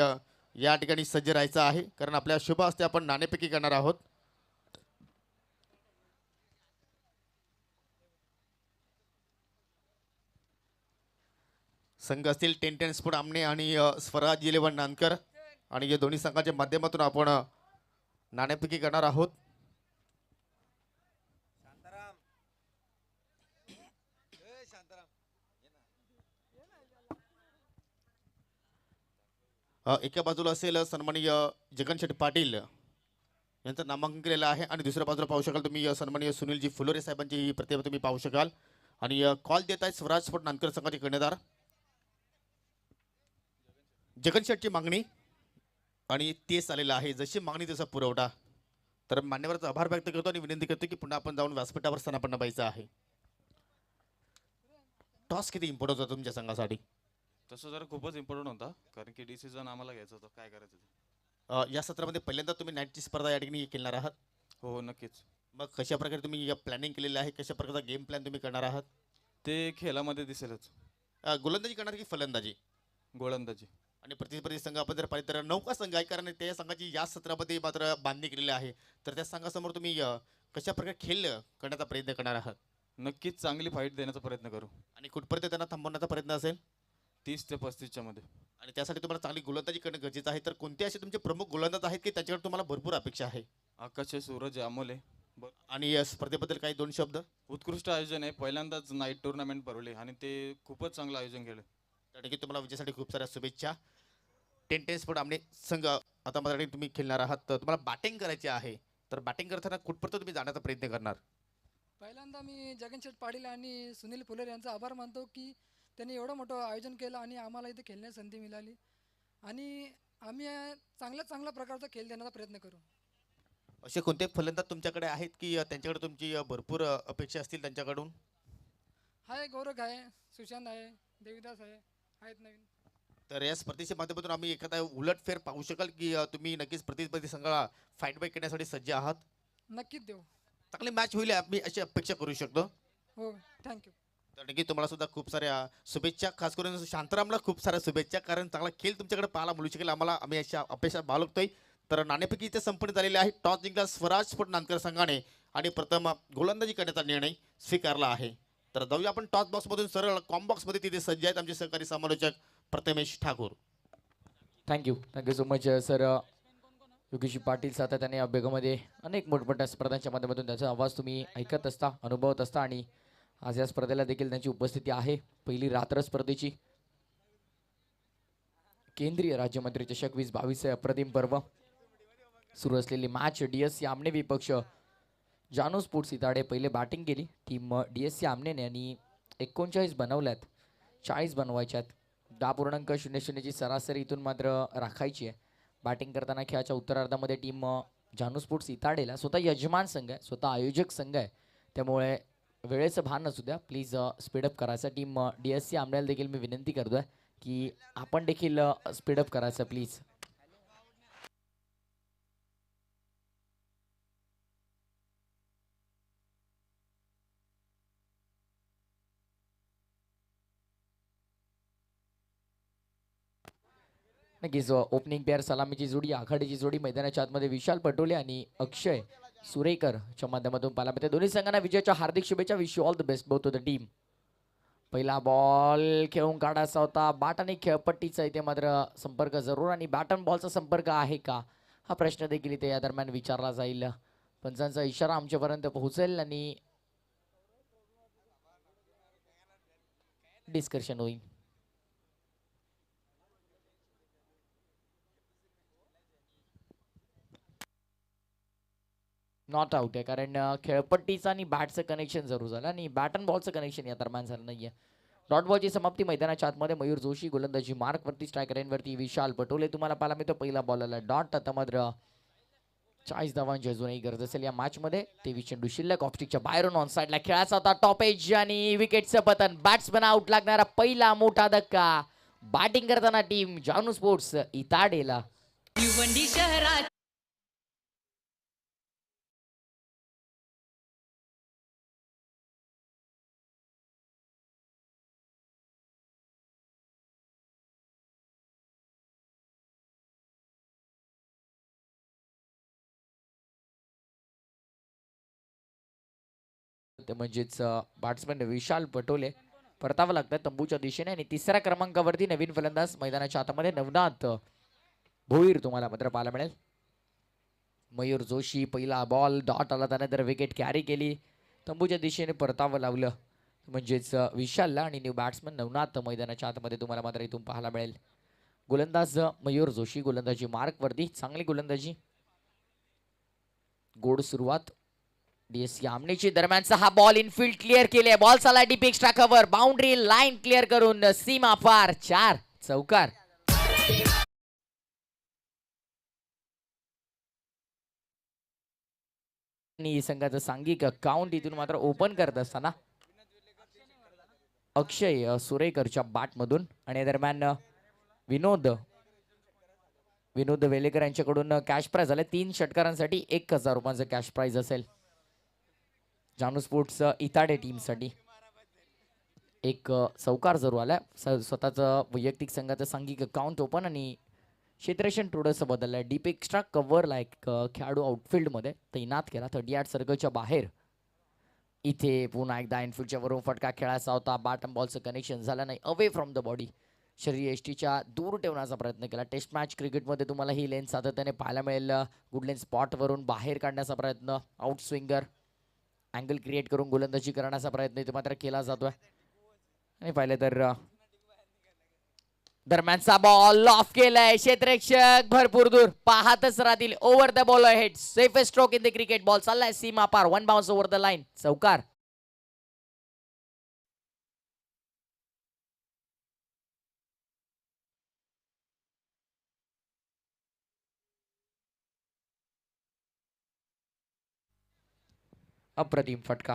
या ठिकाणी सज्ज राहायचं आहे कारण आपल्या शुभ हस्ते आपण नाणेफेकी करणार आहोत. संघ असतील 10-10 स्पोर्ट आमने आणि स्वराज 11 नानकर आणि या दोन्ही संघाच्या माध्यमातून आपण नाणेफेकी करणार आहोत. एका बाजूला असेल सन्माननीय जगनशेठ पाटील यांचं नामांकन केलेलं आहे आणि दुसऱ्या बाजूला पाहू शकाल तुम्ही सन्माननीय सुनीलजी फुलोरे साहेबांची ही प्रतिभा तुम्ही पाहू शकाल आणि कॉल देत आहेत स्वराज स्पोर्ट नानकर संघाचे कर्णधार जगनशेठची मागणी आणि तेच आलेलं आहे जशी मागणी तसा पुरवठा. तर मान्यवराचा आभार व्यक्त करतो आणि विनंती करतो की पुन्हा आपण जाऊन व्यासपीठावर स्थानापन्न व्हायचं आहे. टॉस किती इम्पॉर्टंट होता तुमच्या संघासाठी? तसं जरा खूपच इम्पॉर्टंट होता कारण की डिसिजन आम्हाला घ्यायचं होतं काय करायचं ते. या सत्रामध्ये पहिल्यांदा तुम्ही नाईटची स्पर्धा या ठिकाणी खेळणार आहात. हो नक्कीच. मग कशा प्रकारे तुम्ही प्लॅनिंग केलेलं आहे, कशा प्रकारचा गेम प्लॅन तुम्ही करणार आहात? ते खेळामध्ये दिसेलच. गोलंदाजी करणार की फलंदाजी? गोलंदाजी. आणि प्रतिस्पर्धी संघ आपण जर पाहिलं तर नौका संघ आहे कारण त्या संघाची या सत्रामध्ये मात्र बांधणी केलेली आहे. तर त्या संघासमोर तुम्ही कशा प्रकारे खेळ करण्याचा प्रयत्न करणार आहात? नक्कीच चांगली फाईट देण्याचा प्रयत्न करू. आणि कुठपर्यंत त्यांना थांबवण्याचा प्रयत्न असेल? 30 ते 35च्या मध्ये. आणि त्यासाठी तुम्हाला चांगली गोलंदाजी करणं गरजेचं आहे. तर कोणते असे तुमचे प्रमुख गोलंदाज आहेत की त्याच्याकडे तुम्हाला भरपूर अपेक्षा आहे? आकाश आहे, सूरज आहे, अमोल आहे. आणि या स्पर्धेबद्दल काही 2 शब्द? उत्कृष्ट आयोजन आहे. पहिल्यांदाच नाईट टुर्नामेंट भरवली आणि ते खूपच चांगलं आयोजन केलं. त्यासाठी तुम्हाला विजयासाठी खूप साऱ्या शुभेच्छा. 10-10 स्पोर्ट आमने संघ आता मला तुम्ही खेळणार आहात तर तुम्हाला बॅटिंग करायची आहे. तर बॅटिंग करताना कुठपर्यंत तुम्ही जाण्याचा प्रयत्न करणार? पहिल्यांदा मी जगनशेठ पाटील आणि सुनील फुलेर यांचा आभार मानतो की त्यांनी एवढं मोठं आयोजन केलं आणि आम्हाला इथे खेळण्याची संधी मिळाली आणि आम्ही चांगल्या प्रकारचा खेळ देण्याचा प्रयत्न करू. असे कोणते फलंदाज तुमच्याकडे आहेत की त्यांच्याकडे तुमची भरपूर अपेक्षा असतील त्यांच्याकडून? आहे गौरव आहे, सुशांत आहे, देवीदास आहे, आहेत नवीन. तर या स्पर्धेच्या माध्यमातून आम्ही एखादा उलटफेर पाहू शकाल की तुम्ही नक्कीच प्रतिस्पर्धी संघाला फाईट बॅक करण्यासाठी सज्ज आहात? नक्कीच देऊ. चांगली मॅच होईल आम्ही अशी अपेक्षा करू शकतो. हो, थँक्यू. तर नक्की तुम्हाला सुद्धा खूप साऱ्या शुभेच्छा. खास करून शांतारामला खूप साऱ्या शुभेच्छा कारण चांगला खेळ तुमच्याकडे पाहायला मिळू शकेल आम्हाला. आम्ही अशा अपेक्षा बाळगतोय. तर नाणेफेकी इथे संपन्न झालेली आहे. टॉस जिंकला स्वराज स्पोर्ट नानकर संघाने आणि प्रथम गोलंदाजी करण्याचा निर्णय स्वीकारला आहे. तर जाऊया आपण टॉस बॉक्समधून सरळ कॉम्बॉक्समध्ये तिथे सज्ज आहेत आमचे सहकारी समालोचक Prathamesh Thakur. Thank you so much sir. Yogesh Patil सातत्याने अभ्यागामध्ये अनेक मोठमोठ्या स्पर्धांच्या माध्यमातून त्याचा आवाज तुम्ही ऐकत असता, अनुभवत असता आणि आज या स्पर्धेला देखील त्यांची उपस्थिती आहे. पहिली रात्र स्पर्धेची केंद्रीय राज्यमंत्री चषक 2022 अप्रतिम पर्व सुरू असलेली मॅच DSC आमने विपक्ष जानू स्पोर्ट्स इताडे पहिले बॅटिंग केली. टीम DSC आमनेने आणि 39 बनवल्यात, 40 बनवायच्यात. 10.00ची सरासरी इथून मात्र राखायची आहे. बॅटिंग करताना खेळाच्या उत्तरार्धामध्ये टीम जानू स्पोर्ट्स इताडेला स्वतः यजमान संघ आहे, स्वतः आयोजक संघ आहे, त्यामुळे वेळेचं भान असू द्या. प्लीज स्पीडअप करायचं. टीम DSC आमनेला देखील मी विनंती करतोय की आपण देखील स्पीडअप करायचं प्लीज. नक्कीच ओपनिंग पेअर सलामीची जोडी, आघाडीची जोडी मैदानाच्या आतमध्ये विशाल पटोले आणि अक्षय सुरेकरच्या माध्यमातून पाहायला मिळते. दोन्ही संघांना विजयाच्या हार्दिक शुभेच्छा. Wish you all the best both of the team. पहिला बॉल खेळून काढायचा होता. बॅट आणि खेळपट्टीचा इथे मात्र संपर्क जरूर, आणि बॅट आणि बॉलचा संपर्क आहे का हा प्रश्न देखील इथे या दरम्यान विचारला जाईल. पंचांचा इशारा आमच्यापर्यंत पोहोचेल आणि डिस्कशन होईल. नॉट आउट आहे, कारण खेळपट्टीचं आणि बॅटचं कनेक्शन जरूर झालं आणि बॅट अँड बॉलचं कनेक्शन या दरम्यान झालं नाहीये. डॉट बॉलची समाप्ती मैदानाच्या आतमध्ये. मयूर जोशी गोलंदाजी मार्कवरती, स्ट्रायकर एंडवरती विशाल पटोले तुम्हाला पाहायला मिळतो. पहिला बॉलला डॉट. आता मात्र 40 धावांची अजूनही गरज असेल या मॅचमध्ये. 23 चेंडू शिल्लक. ऑफस्टिकच्या बाहेरून ऑन साईडला खेळायचा होता. टॉप एज आणि विकेटचं पतन. बॅट्समन आउट लागणारा पहिला मोठा धक्का. बॅटिंग करताना टीम जानू स्पोर्ट्स इताडेला. भिवंडी शहरात ते म्हणजेच बॅट्समन विशाल पटोले परतावं लागतं तंबूच्या दिशेने. आणि तिसऱ्या क्रमांकावरती नवीन फलंदाज मैदानाच्या आतामध्ये नवनाथ भोईर तुम्हाला मात्र पाहायला मिळेल. मयूर जोशी पहिला बॉल डॉट आला, त्यानंतर विकेट कॅरी केली. तंबूच्या दिशेने परतावं लावलं म्हणजेच विशालला, आणि न्यू बॅट्समन नवनाथ मैदानाच्या आतमध्ये तुम्हाला मात्र इथून पाहायला मिळेल. गोलंदाज मयूर जोशी गोलंदाजी मार्कवरती. चांगली गोलंदाजी, गोड सुरुवात. डीएससी आमनेची दरम्यानचा हा बॉल इनफिल्ड क्लिअर केले. बॉल चाला deep extra cover. Boundary line clear करून सीमा पार. 4 चौकार. आणि संघाचं सांघिक काउंट इथून मात्र ओपन करत असताना अक्षय सुरेकरच्या बॅटमधून. आणि दरम्यान विनोद वेलेकर यांच्याकडून कॅश प्राइज झाले. 3 षटकारांसाठी 1000 रुपयांचं कॅश प्राइज असेल जानू स्पोर्ट्स इताडे टीमसाठी. एक चौकार जरूर आला. स्वतःचं वैयक्तिक संघाचं सांघिक काउंट ओपन आणि क्षेत्ररक्षण थोडंसं बदललंय. डीप एक्स्ट्रा कव्हरला एक खेळाडू आउटफील्डमध्ये तैनात केला 38 सर्कलच्या बाहेर. इथे पुन्हा एकदा इनफिल्डच्या वरून फटका खेळायचा होता. बॅट अँड बॉलचं कनेक्शन झालं नाही. अवे फ्रॉम द बॉडी, शरीर एष्टीच्या दूर ठेवण्याचा प्रयत्न केला. टेस्ट मॅच क्रिकेटमध्ये तुम्हाला ही लेन सातत्याने पाहायला मिळेल. गुड लेन स्पॉटवरून बाहेर काढण्याचा प्रयत्न, आउट स्विंगर अँगल क्रिएट करून गोलंदाजी करण्याचा प्रयत्न इथे मात्र केला जातोय. आणि पाहिलं तर दरम्यानचा बॉल ऑफ केलाय. क्षेत्ररक्षक भरपूर दूर पाहतच राहतील. Over the ball head. Safest stroke in the cricket. Ball चाललाय सीमा पार. 1 बाउन्स ओव्हर द लाईन. चौकार. अप्रतिम फटका.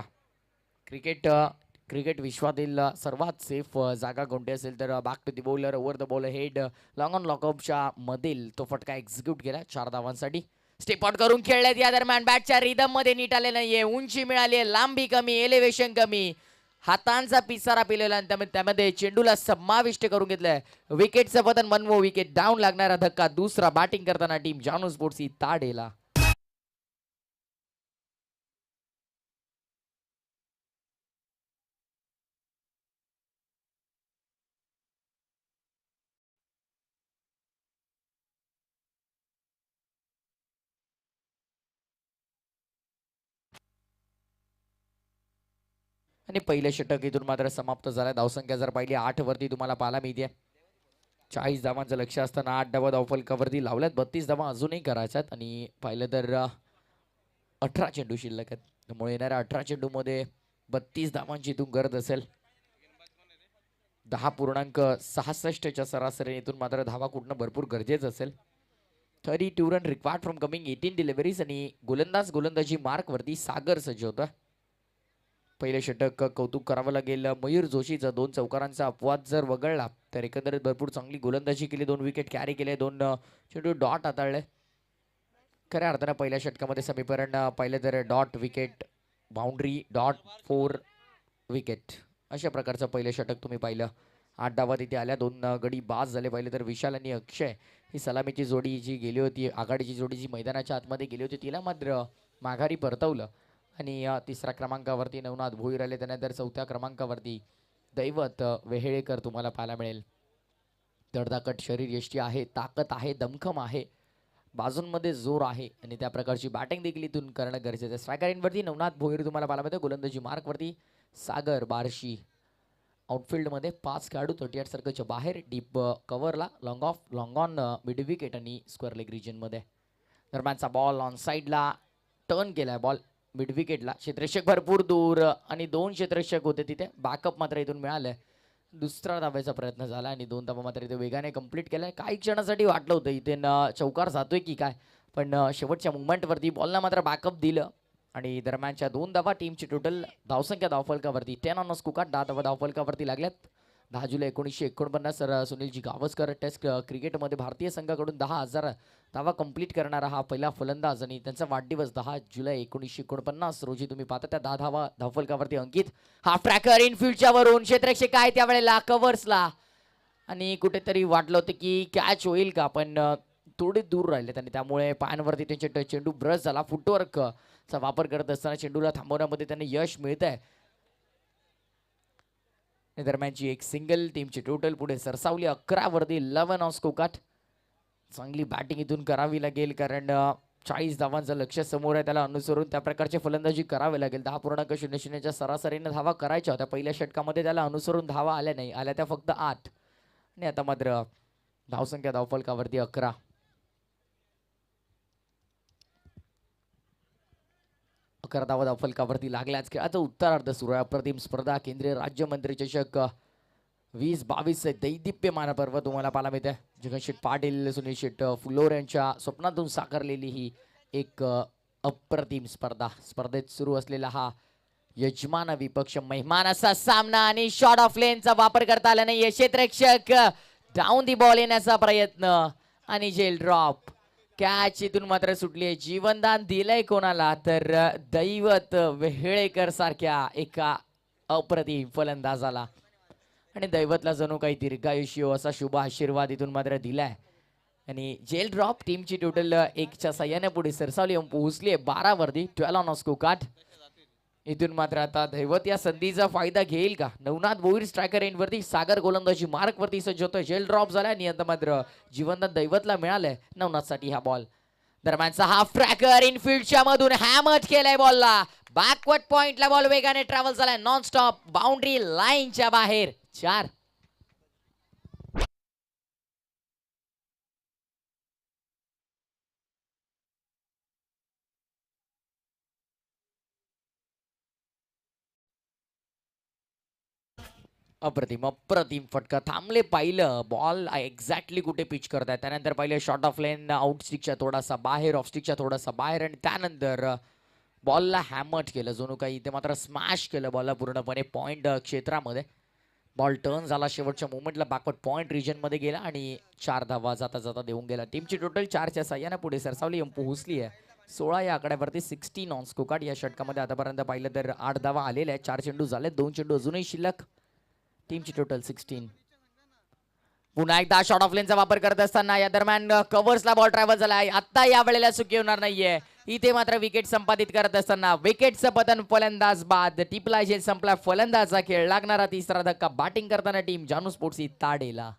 क्रिकेट विश्वातील सर्वात सेफ जागा कोणती असेल तर back to the bowler. Over the ball head. Long on लॉकअपच्या मधील तो फटका एक्झिक्यूट केला 4 धावांसाठी. स्टेप आउट करून खेळल्यात या दरम्यान. बॅटच्या रिदम मध्ये नीट आले नाहीये. उंची मिळाली आहे, लांबी कमी, एलिव्हेशन कमी, हातांचा पिसारा पिलेला आणि त्यामध्ये चेंडूला समाविष्ट करून घेतलाय. विकेटचं पतन. 1 विकेट डाऊन. लागणारा धक्का दुसरा. बॅटिंग करताना टीम जानू स्पोर्ट्स इताडेला. आणि पहिलं षटक इथून मात्र समाप्त झालं. धावसंख्या जर पाहिली 8 वरती तुम्हाला पाहायला मिळते. 40 धावांचं लक्ष असताना 8 धावा धावफलकावरती लावल्यात. 32 धावा अजूनही करायच्यात. आणि पाहिलं तर 18 चेंडू शिल्लक आहेत. त्यामुळे येणाऱ्या 18 चेंडूमध्ये 32 धावांची इथून गरज असेल. 10.66च्या सरासरी इथून मात्र धावा कुठनं भरपूर गरजेचं असेल. 32 run required from coming 18 deliveries. आणि गोलंदाजी मार्कवरती सागर सज्ज होता. पहिले षटक कौतुक करावं लागेल मयूर जोशीचा. 2 चौकारांचा अपवाद जर वगळला तर एकंदरीत भरपूर चांगली गोलंदाजी केली. 2 विकेट कॅरी केले. 2 चेंडू डॉट हाताळले. खऱ्या अर्थानं पहिल्या षटकामध्ये समीकरण पाहिलं तर dot wicket, boundary, dot, 4 wicket अशा प्रकारचं पहिलं षटक तुम्ही पाहिलं. 8 धावा तिथे आल्या. 2 गडी बाद झाले. पाहिले तर विशाल आणि अक्षय ही सलामीची जोडी जी गेली होती, आघाडीची जोडी जी मैदानाच्या आतमध्ये गेली होती, तिला मात्र माघारी परतवलं. आणि तिसऱ्या क्रमांकावरती नवनाथ भोईर आले. त्यानंतर चौथ्या क्रमांकावरती दैवत वेहेळेकर तुम्हाला पाहायला मिळेल. धडधाकट शरीर यष्टी आहे, ताकद आहे, दमखम आहे, बाजूंमध्ये जोर आहे आणि त्या प्रकारची बॅटिंग देखील इथून करणं गरजेचं आहे. स्ट्रायकर एंडवरती नवनाथ भोईर तुम्हाला पाहायला मिळतं. गोलंदाजी मार्कवरती सागर बार्शी. आउटफिल्डमध्ये 5 खेळाडू 38 सर्कलच्या बाहेर. डीप कव्हरला long off, long on, mid wicket आणि स्क्वेअर लेग रिजनमध्ये. दरम्यानचा बॉल ऑन साईडला टर्न केलाय. बॉल मिड विकेटला. क्षेत्ररक्षक भरपूर दूर आणि 2 क्षेत्ररक्षक होते तिथे. बॅकअप मात्र इथून मिळालंय. दुसरा धाब्याचा प्रयत्न झाला आणि 2 धाबा मात्र इथे वेगाने कंप्लीट केलाय. काही क्षणासाठी वाटलं होतं इथे चौकार जातोय की काय, पण शेवटच्या मुवमेंटवरती बॉलला मात्र बॅकअप दिलं आणि दरम्यानच्या 2 धावा टीमची टोटल धावसंख्या धावफलकावरती 10 ऑन स्कोर. 10 धावा धावफलकावरती लागल्यात. 10 जुलै 1949 सुनीलजी गावस्कर टेस्ट क्रिकेटमध्ये भारतीय संघाकडून 10,000 धावा कंप्लीट करणारा हा पहिला फलंदाज आणि त्यांचा वाढदिवस 10 जुलै 1949 रोजी तुम्ही पाहता त्या 10 धावा धावफलकावरती अंकित. हाफ ट्रॅकर इनफिल्डच्या वरून क्षेत्ररक्षक काय त्यावेळेला कव्हर्सला आणि कुठेतरी वाटलं होतं की कॅच होईल का, पण थोडे दूर राहिलेत आणि त्यामुळे पायांवरती त्यांचे चेंडू ब्रश झाला. फुटवर्कचा वापर करत असताना चेंडूला थांबवण्यामध्ये त्यांना यश मिळत आहे. दरम्यानची एक सिंगल. टीमची टोटल पुढे सरसावली 11 वरती 11 ऑन स्कोर. चांगली बॅटिंग इथून करावी लागेल कारण 40 धावांचं लक्ष समोर आहे. त्याला अनुसरून त्या प्रकारची फलंदाजी करावी लागेल. 10.00च्या सरासरीने धावा करायच्या होत्या पहिल्या षटकामध्ये. त्याला अनुसरून धावा आल्या नाही, आल्या त्या फक्त 8 आणि आता मात्र धावसंख्या धावफलकावरती 11. धावा धावफलकावरती लागल्याच. खेळाचं उत्तरार्ध सुरू आहे. अप्रतिम स्पर्धा. केंद्रीय राज्यमंत्री चषक 2022 दैदिप्यमान पर्व तुम्हाला पाहायला मिळते. जगनशेठ पाटील, सुनील शेठ फुलोर यांच्या स्वप्नातून साकारलेली ही एक अप्रतिम स्पर्धा. स्पर्धेत सुरू असलेला हा यजमान विपक्ष मेहमान असा सामना आणि शॉट ऑफ लेनचा वापर करता आला नाही. क्षेत्ररक्षक डाऊन दी बॉल येण्याचा प्रयत्न आणि जेल ड्रॉप. कॅच इथून मात्र सुटली आहे. जीवनदान दिलंय कोणाला तर दैवत वेहेळेकर सारख्या एका अप्रतिम फलंदाजाला आणि दैवतला जणू काही दीर्घायुष्य असा शुभ आशीर्वाद इथून मात्र दिलाय आणि जेल ड्रॉप. टीमची टोटल 1च्या साह्याने पुढे सरसावली पोहोचली आहे 12 वरती 12 ऑन स्कोर. इथून मात्र आता दैवत या संधीचा फायदा घेईल का. नवनाथ भोईर स्ट्रायकर एंडवरती. सागर गोलंदाजी मार्कवरती सज्ज होतोय. जेल ड्रॉप झालाय आणि आता मात्र जीवनदान दैवतला मिळालंय. नवनाथसाठी हा बॉल. दरम्यानचा हाफ ट्रॅकर इनफिल्डच्या मधून हॅमर केलाय बॉलला. बॅकवर्ड पॉइंटला बॉल वेगाने ट्रॅव्हल झालाय. नॉन स्टॉप बाउंड्री लाईनच्या बाहेर 4. अप्रतिम अप्रतिम फटका. थांबले पाहिलं बॉल एक्झॅक्टली कुठे पिच करताय. त्यानंतर पाहिलं शॉर्ट ऑफ लेन आउट स्टिकच्या थोडासा बाहेर, ऑफ स्टिकच्या थोडासा बाहेर आणि त्यानंतर बॉलला हॅमर केलं. जणू काही इथे मात्र स्मॅश केलं बॉलला पूर्णपणे पॉइंट क्षेत्रामध्ये. बॉल टर्न झाला शेवटच्या मोमेंटला. बॅकवर्ड पॉइंट रिजनमध्ये गेला आणि 4 धावा जाता जाता देऊन गेला. टीमची टोटल 4च्या साह्याने पुढे सरसावली पोहोचली आहे 16 या आकड्यावरती. 16 ऑन स्कोर. या षटकामध्ये आतापर्यंत पाहिलं तर 8 धावा आलेल्या आहेत. 4 चेंडू झाले, 2 चेंडू अजूनही शिल्लक. टीमची टोटल 16. पुन्हा एकदा शॉर्ट ऑफ लेनचा वापर करत असताना या दरम्यान कव्हर्सला बॉल ट्रॅव्हल झाला. आता या वेळेला चुकी होणार नाहीये. इथे मात्र विकेट संपादित करत असताना विकेटचं पतन. फलंदाज बाद. टिपला झेल संपला फलंदाजा खेळ. लागणारा तिसरा धक्का बॅटिंग करताना टीम जानू स्पोर्ट्स ताडेला.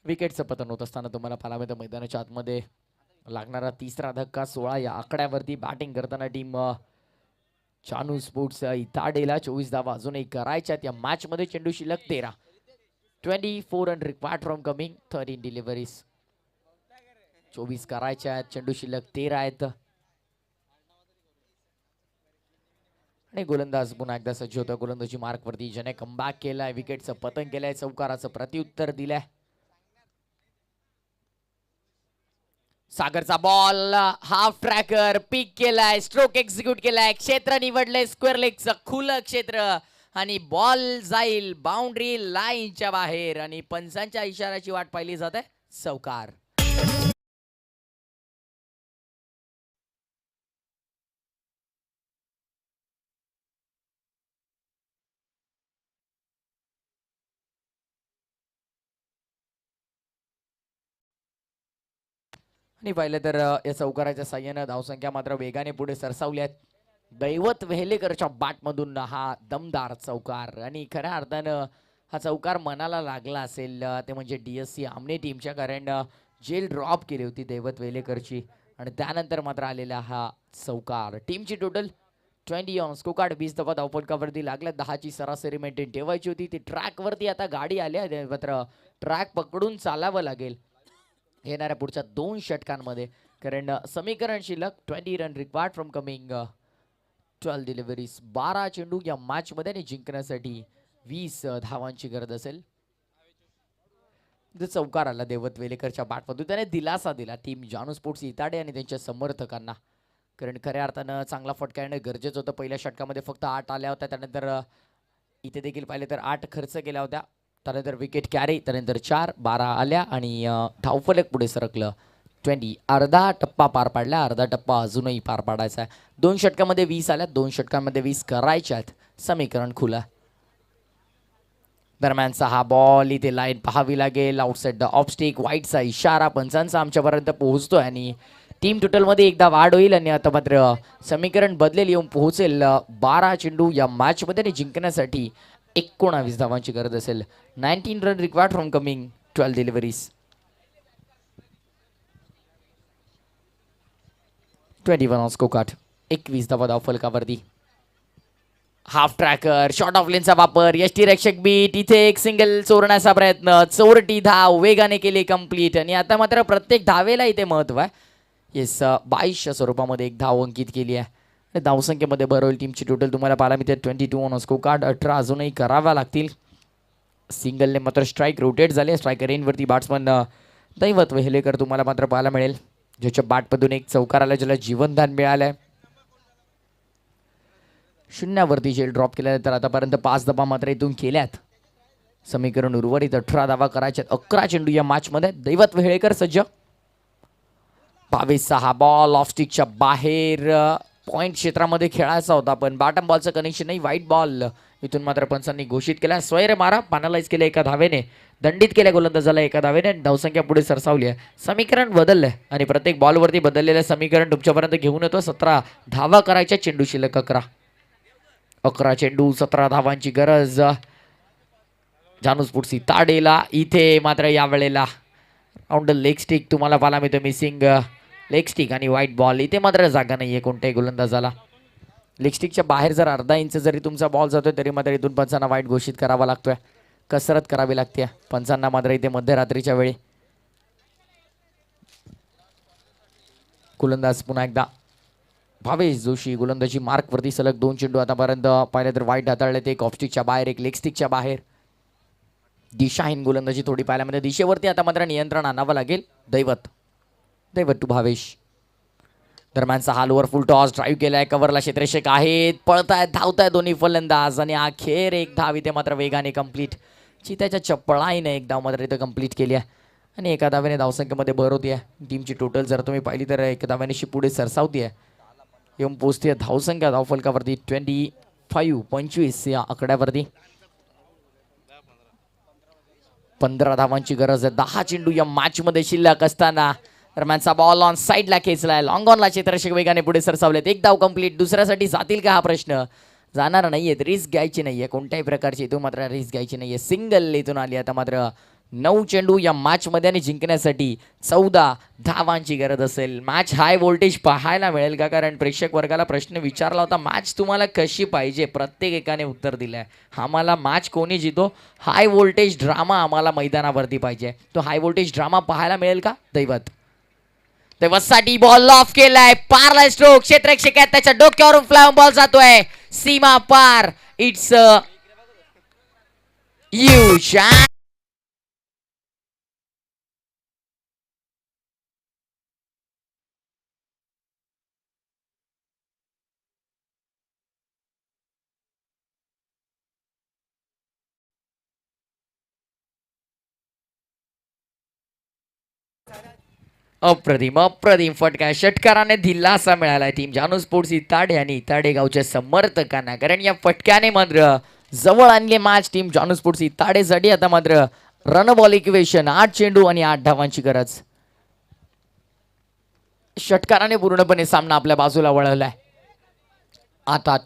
विकेटचं पतन होत असताना तुम्हाला पाहायला मिळतं मैदानाच्या आतमध्ये लागणारा तिसरा धक्का. 16 या आकड्यावरती बॅटिंग करताना टीम जानू स्पोर्ट्स इताडेला. 24 धावा अजूनही करायच्यात या मॅच मध्ये. चेंडू शिल्लक 13. 24 run required from coming 13 deliveries. 24 करायच्या आहेत. चेंडू शिल्लक 13 आहेत आणि गोलंदाज पुन्हा एकदा सज्ज होता. गोलंदाजी मार्कवरती ज्याने कमबॅक केलाय. विकेटचं पतन केलंय. चौकाराचं प्रत्युत्तर दिलंय. सागरचा बॉल हाफ ट्रॅकर पिक केलाय. स्ट्रोक एक्झिक्यूट केलाय. क्षेत्र निवडलंय स्क्वेअर लेगचं खुलं क्षेत्र. आणि बॉल जाईल बाउंड्री लाईनच्या बाहेर आणि पंचांच्या इशाऱ्याची वाट पाहिली जाते. चौकार. आणि पाहिलं तर या चौकाराच्या साह्यानं धावसंख्या मात्र वेगाने पुढे सरसावली आहेत. दैवत वेहलेकरच्या बॅटमधून हा दमदार चौकार आणि खऱ्या अर्थानं हा चौकार मनाला लागला असेल ते म्हणजे DSC आमने टीमच्या, कारण जेल ड्रॉप केली होती दैवत वेहलेकरची आणि त्यानंतर मात्र आलेला हा चौकार. टीमची टोटल 20 ऑन स्कोकार्ड. 20 धावा धावपटकावरती लागल्या. 10ची सरासरी मेंटेन ठेवायची होती. ती ट्रॅकवरती आता गाडी आल्या मात्र ट्रॅक पकडून चालावं लागेल येणाऱ्या पुढच्या 2 षटकांमध्ये, कारण समीकरण शिल्लक 20 run required from coming 12 deliveries. 12 चेंडू या मॅच मध्ये आणि जिंकण्यासाठी 20 धावांची गरज असेल. चौकार आला देवत वेलेकरच्या बॅटमधून. त्याने दिलासा दिला टीम जानू स्पोर्ट्स इताडे आणि त्यांच्या समर्थकांना, कारण खऱ्या अर्थानं चांगला फटका येणं गरजेचं होतं. पहिल्या षटकामध्ये फक्त 8 आल्या होत्या, त्यानंतर इथे देखील पाहिले तर 8 खर्च केल्या होत्या, त्यानंतर विकेट कॅरी, त्यानंतर 4 12 आल्या आणि धावफलक पुढे सरकलं. 20 अर्धा टप्पा पार पाडला. अर्धा टप्पा अजूनही पार पाडायचा आहे. 2 षटकामध्ये 20 आल्या, 2 षटकांमध्ये 20 करायच्या आहेत. समीकरण खुलं. दरम्यानचा हा बॉल इथे लाईन पाहावी लागेल. Outside the off stick. वाईटचा इशारा पंचांचा आमच्यापर्यंत पोहोचतोय आणि टीम टोटलमध्ये एकदा वाढ होईल आणि आता मात्र समीकरण बदलेल, येऊन पोहोचेल 12 चेंडू या मॅचमध्ये आणि जिंकण्यासाठी 19 धावांची गरज असेल. 19 run required from coming 12 deliveries. 21 on scorecard. 21 धावा धाव फलकावरती. हाफ ट्रॅकर, शॉर्ट ऑफ लेनचा वापर, यष्टी रक्षक बीट, इथे एक सिंगल चोरण्याचा प्रयत्न, चोरटी धाव वेगाने केली कंप्लीट आणि आता मात्र प्रत्येक धावेला इथे महत्व आहे. येस 22च्या स्वरूपामध्ये एक धाव अंकित केली आहे. धावसंख्येमध्ये भर होईल. टीमची टोटल तुम्हाला पाहायला मिळते 22 ऑन स्कोकार्ड. 18 अजूनही कराव्या लागतील. सिंगलने मात्र स्ट्राईक रोटेट झाले. स्ट्रायकर रेनवरती बॅट्समन दैवत वेहलेकर तुम्हाला मात्र पाहायला मिळेल, ज्याच्या बॅटमधून एक चौकार आला, ज्याला जीवनदान मिळालंय. शून्यावरती जेल ड्रॉप केल्यानंतर आतापर्यंत 5 धावा मात्र इथून केल्यात. समीकरण उर्वरित 18 धावा करायच्यात. 11 चेंडू या मॅचमध्ये. दैवत वेहळेकर सज्ज. 22चा हा बॉल ऑफ स्टिकच्या बाहेर पॉइंट क्षेत्रामध्ये खेळायचा होता, पण बॉटम बॉलचं कनेक्शन नाही. व्हाईट बॉल इथून मात्र पंचांनी घोषित केला. स्वैर मारा पॅनलाइज केलं एका धावेने, दंडित केल्या गोलंदाजाला एका धावेने. धावसंख्या पुढे सरसावली आहे. समीकरण बदललंय आणि प्रत्येक बॉलवरती बदललेलं समीकरण तुमच्यापर्यंत घेऊन येतो. 17 धावा करायच्या. चेंडू शिल्लक 11 चेंडू 17 धावांची गरज. जानू स्पोर्ट्स ताडेला इथे मात्र यावेळेला राऊंड लेग स्टिक तुम्हाला पाहायला मिळतो. मिसिंग लेग स्टिक आणि व्हाईट बॉल. इथे मात्र जागा नाहीये कोणत्याही गोलंदाजाला. लेग स्टिकच्या बाहेर जर अर्धा इंच जरी तुमचा बॉल जातोय तरी मात्र इथून पंचांना वाईट घोषित करावा लागतोय. कसरत करावी लागते पंचांना मात्र इथे मध्यरात्रीच्या वेळी. गोलंदाज पुन्हा एकदा भावेश जोशी. गोलंदाजी मार्कवरती सलग 2 चेंडू आतापर्यंत पाहिले तर वाईट हाताळले ते. एक ऑफस्टिकच्या बाहेर, एक लेग स्टिकच्या बाहेर. दिशाहीन गोलंदाजी थोडी पाहायला म्हणजे दिशेवरती आता मात्र नियंत्रण आणावं लागेल. दैवत टू भावेश. दरम्यानचा हा लोअर फुल टॉस. ड्राईव्ह केलाय. कव्हरला क्षेत्ररक्षक आहेत. पळतायत, धावतायत दोन्ही फलंदाज आणि अखेर एक धाव इथे मात्र वेगाने कंप्लीट. चित्याच्या चपळाईने एक धाव मात्र इथं कंप्लीट केली आहे आणि एका धावेने धावसंख्येमध्ये भर होती आहे. टीमची टोटल जर तुम्ही पाहिली तर एका धावेनेशी पुढे सरसावती आहे. येऊन पोचते धावसंख्या धावफलकावरती 25 या आकड्यावरती. 15 धावांची गरज आहे. 10 चेंडू या मॅच मध्ये शिल्लक असताना दरम्यानचा बॉल ऑन साईडला खेचलाय. लॉंग ऑनला क्षेत्ररक्षक वेगाने पुढे सरसावलेत. एक धाव कंप्लीट. दुसऱ्यासाठी जातील का हा प्रश्न? जाणार नाहीयेत. रिस्क घ्यायची नाहीये कोणत्याही प्रकारची. इथून मात्र रिस्क घ्यायची नाहीये. सिंगल इथून आली. आता मात्र 9 चेंडू या मॅच मध्ये आणि जिंकण्यासाठी 14 धावांची गरज असेल. मॅच हाय व्होल्टेज पाहायला मिळेल का? कारण प्रेक्षक वर्गाला प्रश्न विचारला होता, मॅच तुम्हाला कशी पाहिजे? प्रत्येक एकाने उत्तर दिलंय, आम्हाला मॅच कोणी जितो, हाय व्होल्टेज ड्रामा आम्हाला मैदानावरती पाहिजे. तो हाय व्होल्टेज ड्रामा पाहायला मिळेल का? दैवतसाठी बॉल ऑफ केलाय. पारला स्ट्रोक. क्षेत्ररक्षक आहे त्याच्या डोक्यावरून फ्लाय बॉल जातोय सीमा पार. इट्स यू अप्रतिम अप्रतिम फटका षटकाराने दिलासा मिळालाय टीम जानू स्पोर्ट्स इताडे आणि इताडे गावच्या समर्थकांना, कारण या फटक्याने मात्र जवळ आणले मॅच टीम जानू स्पोर्ट्स इताडेसाठी. आता मात्र रन बॉल इक्वेशन 8 चेंडू आणि 8 धावांची गरज. षटकाराने पूर्णपणे सामना आपल्या बाजूला वळवलाय. आता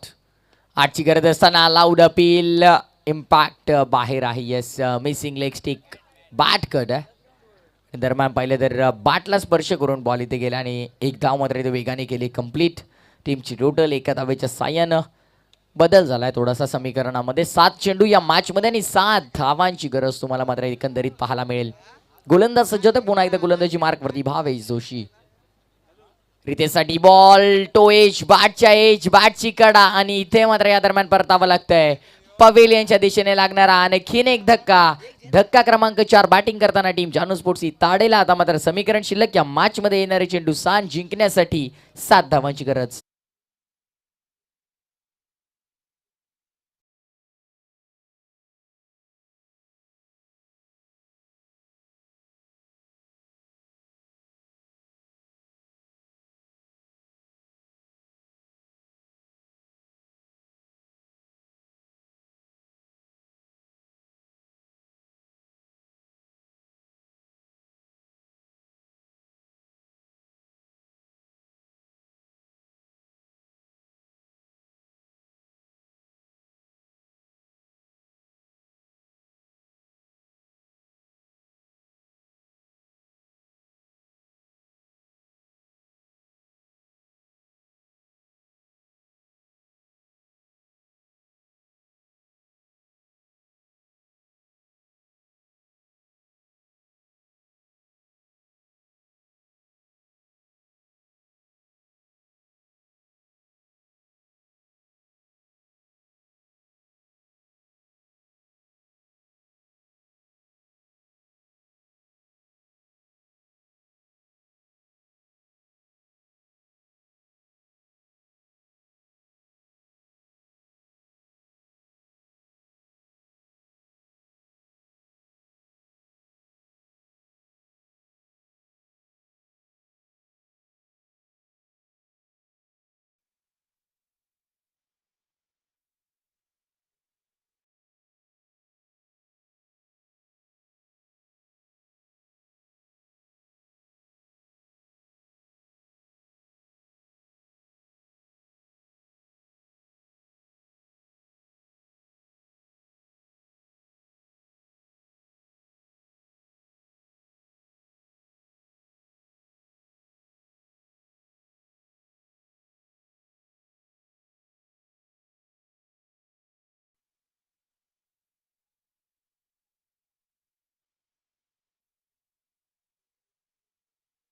आठची गरज असताना लाऊड अपील, इम्पॅक्ट बाहेर आहे. Yes, missing leg stick, bat cut आहे. दरम्यान पाहिलं तर बॅटला स्पर्श करून बॉल इथे गेला आणि एक धाव मात्र इथे वेगाने केली कंप्लीट. टीमची टोटल एका धावेच्या साह्यानं बदल झालाय थोडासा समीकरणामध्ये. 7 चेंडू या मॅचमध्ये आणि 7 धावांची गरज तुम्हाला मात्र एकंदरीत पाहायला मिळेल. गोलंदाज सज्ज होते, पुन्हा एकदा गोलंदाजी मार्कवरती भावेश जोशी. रितेसाठी बॉल, तो एज, बॅटच्या एज, बॅटची कडा आणि इथे मात्र या दरम्यान परतावं लागतंय. पवेलियनच्या दिशेने लागणारा आणखीन एक धक्का. धक्का क्रमांक 4 बॅटिंग करताना टीम जानू स्पोर्ट्स ताडेला. आता मात्र समीकरण शिल्लक या मॅच मध्ये येणारे चेंडू 7 जिंकण्यासाठी 7 धावांची गरज.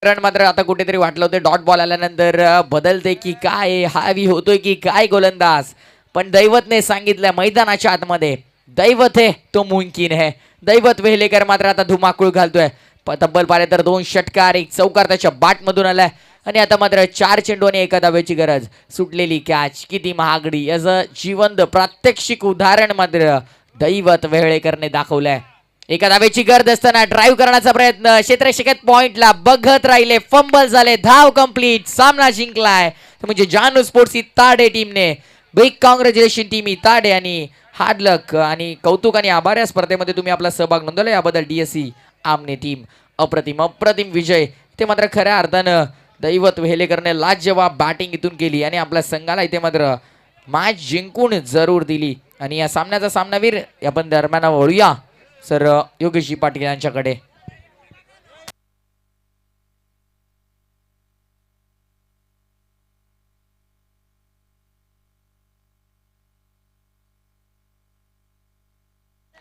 रन मात्र आता कुठेतरी वाटलं होतं डॉट बॉल आल्यानंतर बदलते की काय, हावी होतोय की काय गोलंदाज. पण दैवतने सांगितलं मैदानाच्या आतमध्ये दैवत है तो मुमकिन है. दैवत वेहलेकर मात्र आता धुमाकूळ घालतोय. तब्बल पाहिले तर 2 षटकार, 1 चौकार त्याच्या बॅट मधून आलाय आणि आता मात्र 4 चेंडू आणि 1 धावेची गरज. सुटलेली कॅच किती महागडी याचं जिवंत प्रात्यक्षिक उदाहरण मात्र दैवत वेहळेकरने दाखवलंय. 1 धावेची गरज असताना ड्राईव्ह करण्याचा प्रयत्न, क्षेत्ररक्षक पॉइंटला बघत राहिले, फंबल झाले, धाव कंप्लीट, सामना जिंकलाय. म्हणजे जानू स्पोर्ट्स इताडे टीमने. बिग कॉंग्रॅच्युलेशन टीम इताडे आणि हार्ड लक आणि कौतुक आणि आभार. या स्पर्धेमध्ये तुम्ही आपला सहभाग नोंदवला याबद्दल डीएससी आमने टीम. अप्रतिम अप्रतिम विजय. ते मात्र खऱ्या अर्थानं दैवत वेहलेकरने लाजवाब बॅटिंग इथून केली आणि आपल्या संघाला इथे मात्र मॅच जिंकून जरूर दिली. आणि या सामन्याचा सामनावीर आपण दरम्यान वळूया सर योगेशजी पाटील यांच्याकडे.